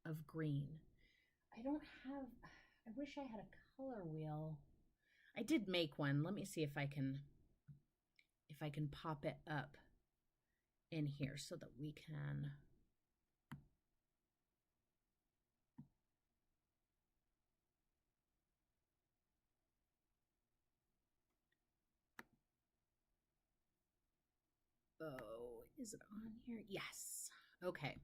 of green? I wish I had a color wheel. I did make one. Let me see if I can pop it up in here so that we can. Oh, is it on here? Yes. Okay.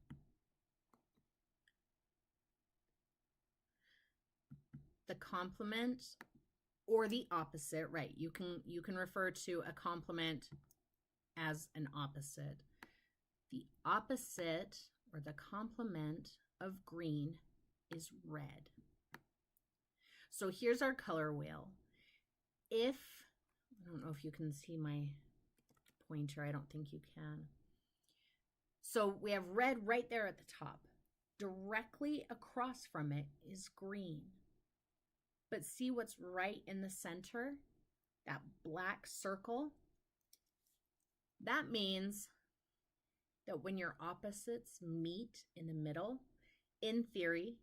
The complement or the opposite, right? You can refer to a complement as an opposite. The opposite or the complement of green is red. So here's our color wheel. I don't know if you can see my pointer. I don't think you can. So we have red right there at the top. Directly across from it is green. But see what's right in the center? That black circle? That means that when your opposites meet in the middle, in theory,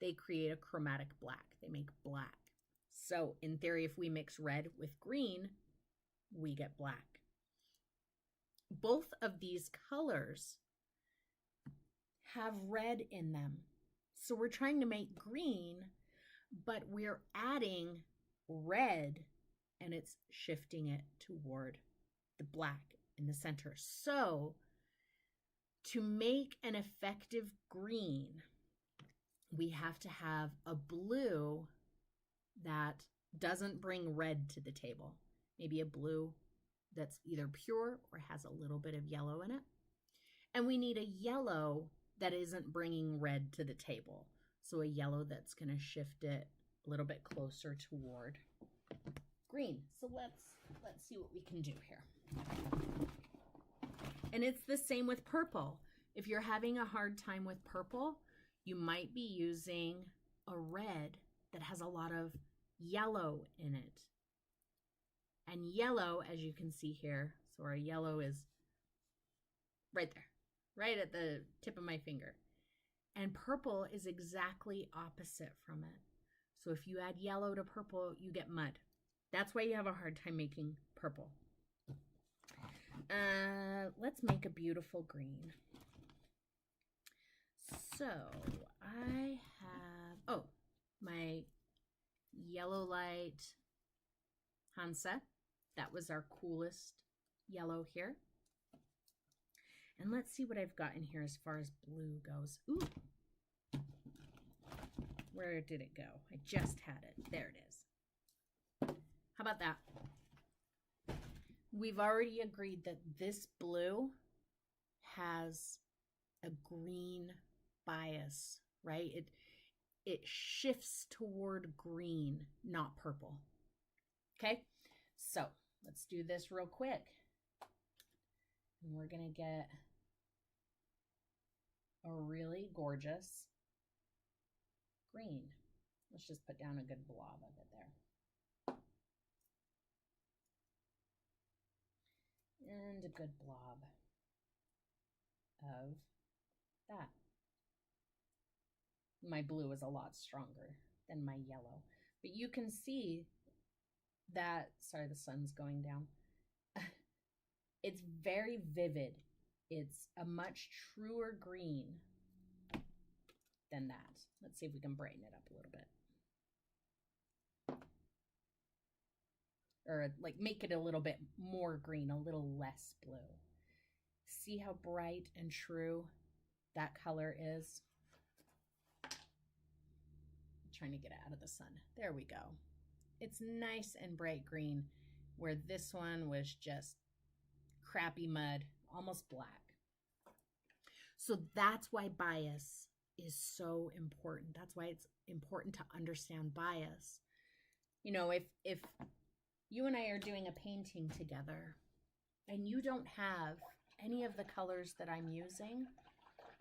they create a chromatic black. They make black. So in theory, if we mix red with green, we get black. Both of these colors have red in them. So we're trying to make green, but we're adding red and it's shifting it toward the black in the center. So to make an effective green, we have to have a blue that doesn't bring red to the table. Maybe a blue that's either pure or has a little bit of yellow in it. And we need a yellow that isn't bringing red to the table. So a yellow that's going to shift it a little bit closer toward green. So let's see what we can do here. And it's the same with purple. If you're having a hard time with purple, you might be using a red that has a lot of yellow in it. And yellow, as you can see here, so our yellow is right there, right at the tip of my finger. And purple is exactly opposite from it. So if you add yellow to purple, you get mud. That's why you have a hard time making purple. Let's make a beautiful green. So I have, my yellow light Hansa. That was our coolest yellow here. And let's see what I've got in here as far as blue goes. Ooh, where did it go? I just had it. There it is. How about that? We've already agreed that this blue has a green bias, right? It shifts toward green, not purple. Okay, so let's do this real quick. And we're gonna get a really gorgeous green. Let's just put down a good blob of it there. And a good blob of that. My blue is a lot stronger than my yellow, but you can see that, sorry, the sun's going down. It's very vivid. It's a much truer green than that. Let's see if we can brighten it up a little bit. Or like make it a little bit more green, a little less blue. See how bright and true that color is? I'm trying to get it out of the sun. There we go. It's nice and bright green, where this one was just crappy mud, almost black. So that's why bias is so important. That's why it's important to understand bias. You know, if you and I are doing a painting together and you don't have any of the colors that I'm using,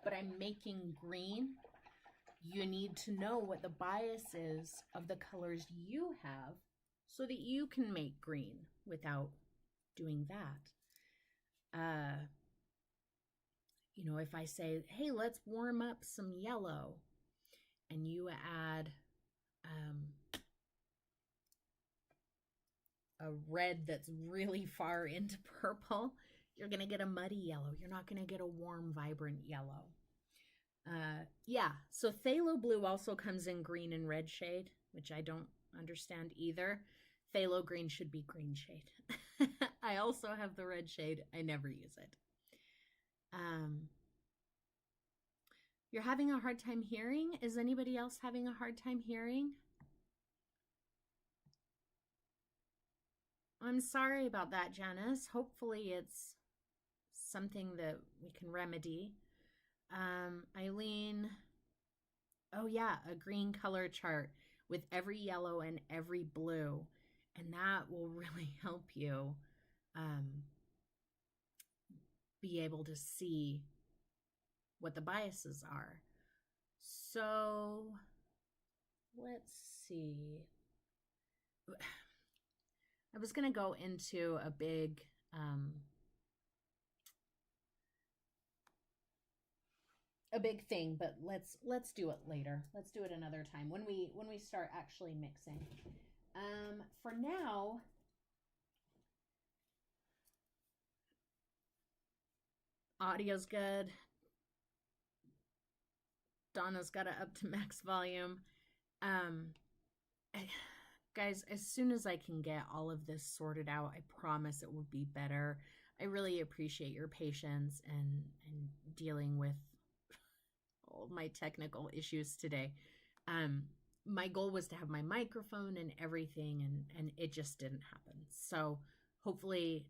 but I'm making green, you need to know what the bias is of the colors you have so that you can make green without doing that. You know, if I say, hey, let's warm up some yellow, and you add a red that's really far into purple, you're going to get a muddy yellow. You're not going to get a warm, vibrant yellow. Yeah, so phthalo blue also comes in green and red shade, which I don't understand either. Phthalo green should be green shade. I also have the red shade. I never use it. You're having a hard time hearing? Is anybody else having a hard time hearing? I'm sorry about that, Janice. Hopefully it's something that we can remedy. Eileen, oh yeah, a green color chart with every yellow and every blue. And that will really help you be able to see what the biases are. So let's see. I was going to go into a big thing, but let's do it later. Let's do it another time when we start actually mixing. For now, audio's good. Donna's got it up to max volume. Guys, as soon as I can get all of this sorted out, I promise it will be better. I really appreciate your patience and dealing with all my technical issues today. My goal was to have my microphone and everything, and it just didn't happen. So hopefully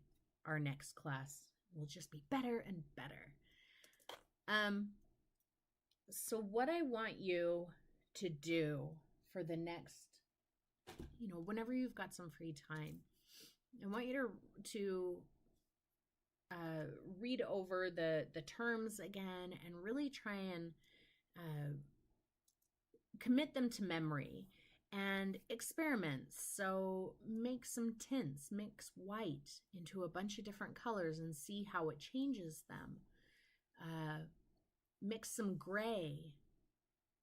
our next class will just be better and better. So what I want you to do for the next, you know, whenever you've got some free time, I want you to read over the terms again and really try and commit them to memory and experiment. So make some tints, mix white into a bunch of different colors and see how it changes them. Mix some gray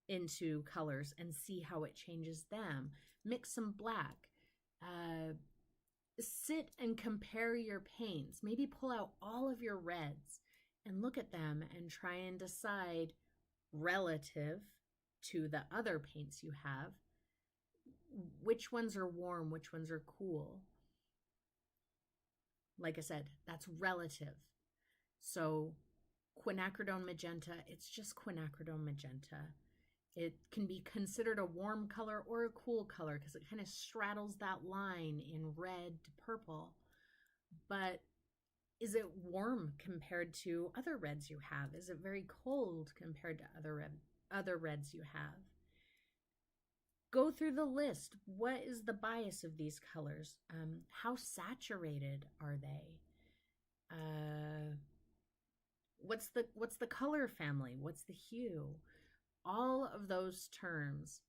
into colors and see how it changes them. Mix some black. Sit and compare your paints. Maybe pull out all of your reds and look at them and try and decide relative to the other paints you have, which ones are warm, which ones are cool. Like I said, that's relative. So Quinacridone magenta, it's just quinacridone magenta. It can be considered a warm color or a cool color because it kind of straddles that line in red to purple. But is it warm compared to other reds you have? Is it very cold compared to other reds you have? Go through the list. What is the bias of these colors? How saturated are they? What's the color family? What's the hue? All of those terms,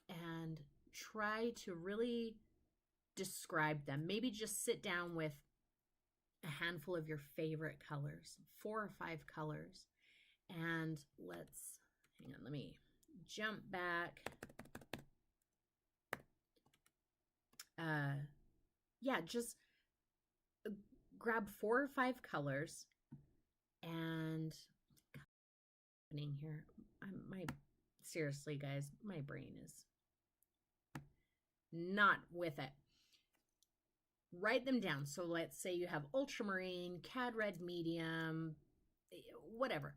and try to really describe them. Maybe just sit down with a handful of your favorite colors, 4 or 5 colors, and hang on, let me jump back. Yeah, just grab 4 or 5 colors and happening here. Seriously, guys, my brain is not with it. Write them down. So let's say you have ultramarine, cad red medium, whatever.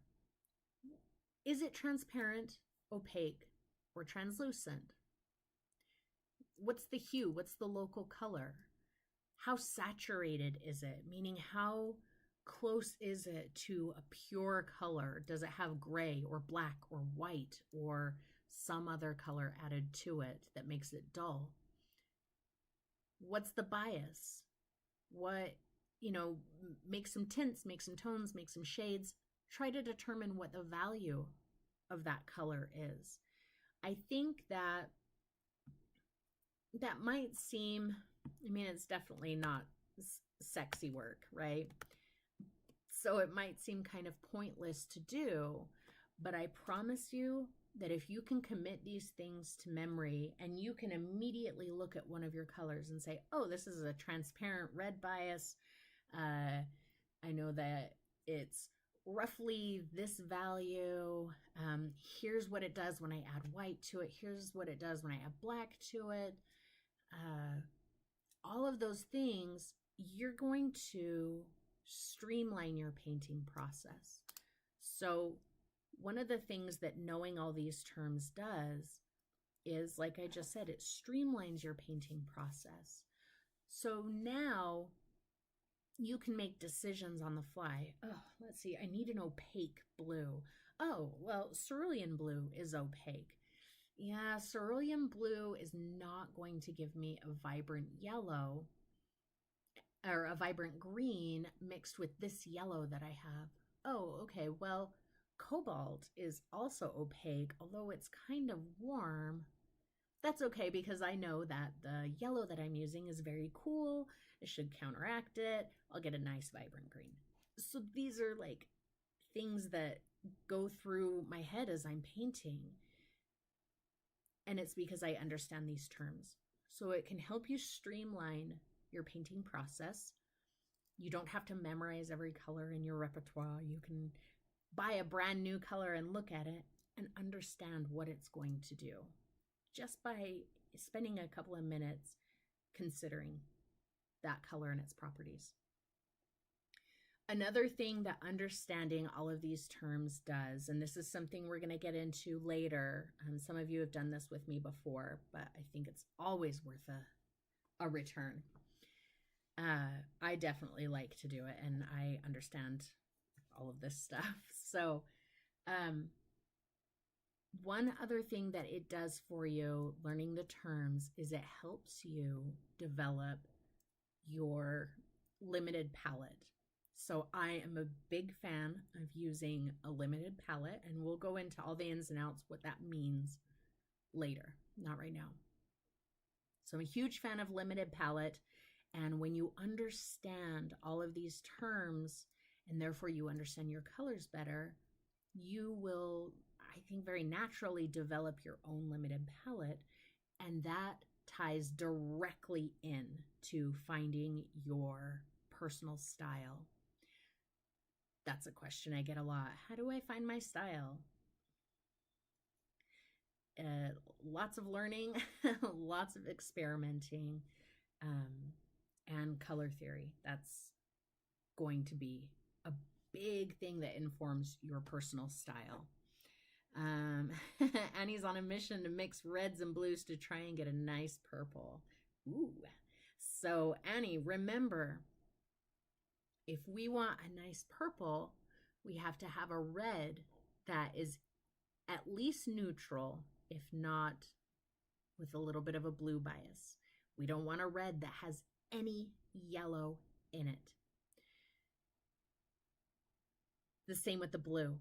Is it transparent, opaque, or translucent? What's the hue? What's the local color? How saturated is it? Meaning, how close is it to a pure color? Does it have gray or black or white or some other color added to it that makes it dull? What's the bias? Make some tints, make some tones, make some shades. Try to determine what the value of that color is. I think that might seem, it's definitely not sexy work, right? So it might seem kind of pointless to do, but I promise you that if you can commit these things to memory and you can immediately look at one of your colors and say, oh, this is a transparent red bias. I know that it's roughly this value. Here's what it does when I add white to it. Here's what it does when I add black to it. All of those things, you're going to streamline your painting process. So one of the things that knowing all these terms does is, like I just said, it streamlines your painting process. So now you can make decisions on the fly. Oh, let's see, I need an opaque blue. Oh, well, cerulean blue is opaque. Yeah, cerulean blue is not going to give me a vibrant yellow or a vibrant green mixed with this yellow that I have. Oh, okay, well, cobalt is also opaque, although it's kind of warm. That's okay because I know that the yellow that I'm using is very cool. It should counteract it. I'll get a nice vibrant green. So these are like things that go through my head as I'm painting. And it's because I understand these terms. So it can help you streamline your painting process. You don't have to memorize every color in your repertoire. You can buy a brand new color and look at it and understand what it's going to do just by spending a couple of minutes considering that color and its properties. Another thing that understanding all of these terms does, and this is something we're going to get into later, some of you have done this with me before, but I think it's always worth a return. I definitely like to do it, and I understand all of this stuff. So one other thing that it does for you, learning the terms, is it helps you develop your limited palette. So I am a big fan of using a limited palette, and we'll go into all the ins and outs, what that means later, not right now. So I'm a huge fan of limited palette, and when you understand all of these terms, and therefore you understand your colors better, you will, I think, very naturally develop your own limited palette, and that ties directly in to finding your personal style. That's a question I get a lot. How do I find my style? Lots of learning, lots of experimenting, and color theory. That's going to be a big thing that informs your personal style. Annie's on a mission to mix reds and blues to try and get a nice purple. Ooh. So Annie, remember, if we want a nice purple, we have to have a red that is at least neutral, if not with a little bit of a blue bias. We don't want a red that has any yellow in it. The same with the blue.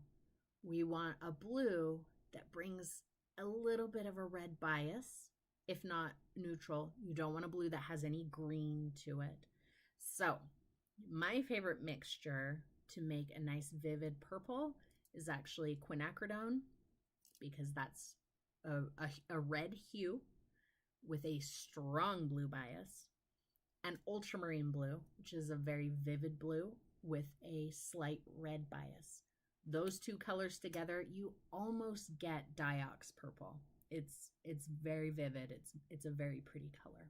We want a blue that brings a little bit of a red bias, if not neutral. You don't want a blue that has any green to it. So my favorite mixture to make a nice vivid purple is actually quinacridone, because that's a red hue with a strong blue bias, and ultramarine blue, which is a very vivid blue with a slight red bias. Those two colors together, you almost get Diox purple. It's very vivid. It's a very pretty color.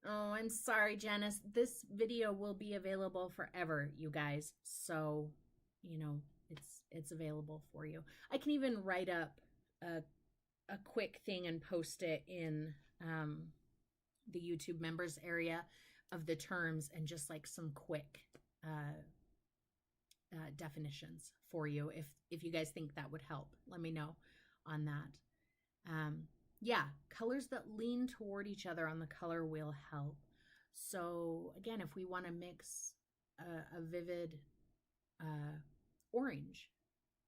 Oh, I'm sorry, Janice. This video will be available forever, you guys. So, you know, it's available for you. I can even write up a quick thing and post it in the YouTube members area of the terms, and just like some quick definitions for you. If you guys think that would help, let me know on that. Yeah, colors that lean toward each other on the color wheel help. So again, if we want to mix a vivid orange,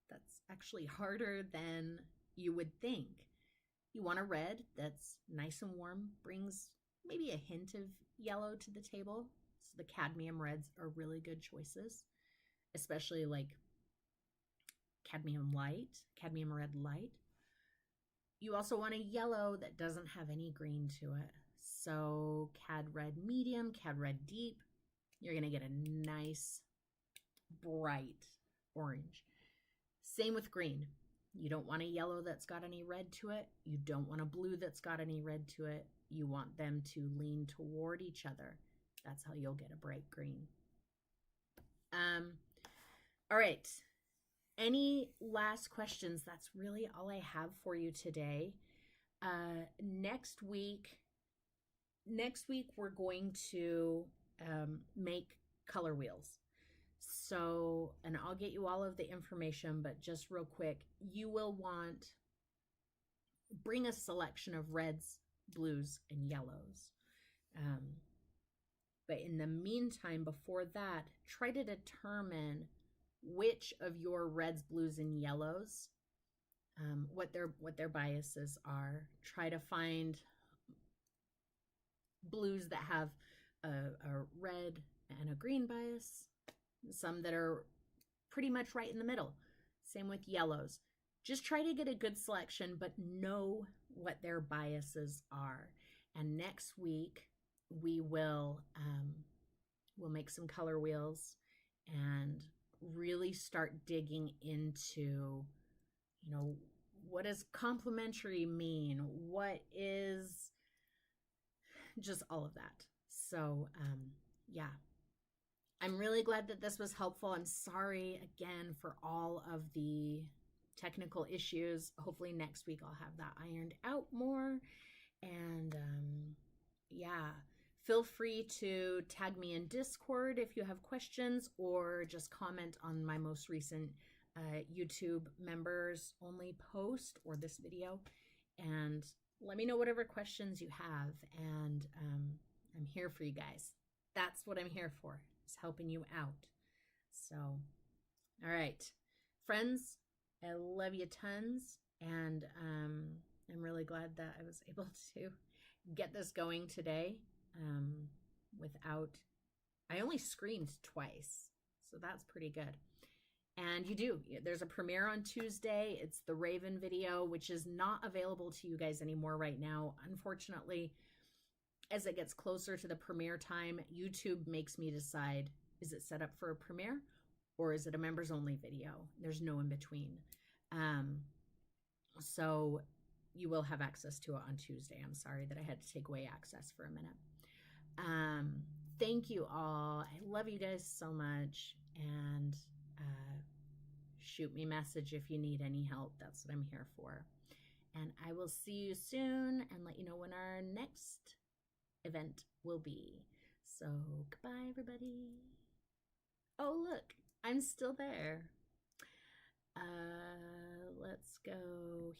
that's actually harder than you would think. You want a red that's nice and warm, brings maybe a hint of yellow to the table. So the cadmium reds are really good choices, especially like cadmium red light. You also want a yellow that doesn't have any green to it. So cad red medium, cad red deep, you're going to get a nice bright orange. Same with green. You don't want a yellow that's got any red to it. You don't want a blue that's got any red to it. You want them to lean toward each other. That's how you'll get a bright green. All right. Any last questions? That's really all I have for you today. Next week we're going to make color wheels. So, and I'll get you all of the information, but just real quick, you will bring a selection of reds, blues, and yellows. But in the meantime, before that, try to determine which of your reds, blues, and yellows, what their biases are. Try to find blues that have a red and a green bias, some that are pretty much right in the middle. Same with yellows. Just try to get a good selection, but know what their biases are. And next week we will we'll make some color wheels and really start digging into, you know, what does complementary mean? What is just all of that. So yeah, I'm really glad that this was helpful. I'm sorry again for all of the technical issues. Hopefully next week I'll have that ironed out more. And yeah, feel free to tag me in Discord if you have questions, or just comment on my most recent YouTube members only post or this video, and let me know whatever questions you have. And I'm here for you guys. That's what I'm here for, is helping you out. So, all right, friends, I love you tons. And I'm really glad that I was able to get this going today without, I only screamed twice. So that's pretty good. And there's a premiere on Tuesday. It's the Raven video, which is not available to you guys anymore right now. Unfortunately, as it gets closer to the premiere time, YouTube makes me decide, is it set up for a premiere or is it a members only video? There's no in between. So you will have access to it on Tuesday. I'm sorry that I had to take away access for a minute. thank you all. I love you guys so much. And shoot me a message if you need any help. That's what I'm here for. And I will see you soon and let you know when our next event will be. So goodbye, everybody. Oh, look, I'm still there. Let's go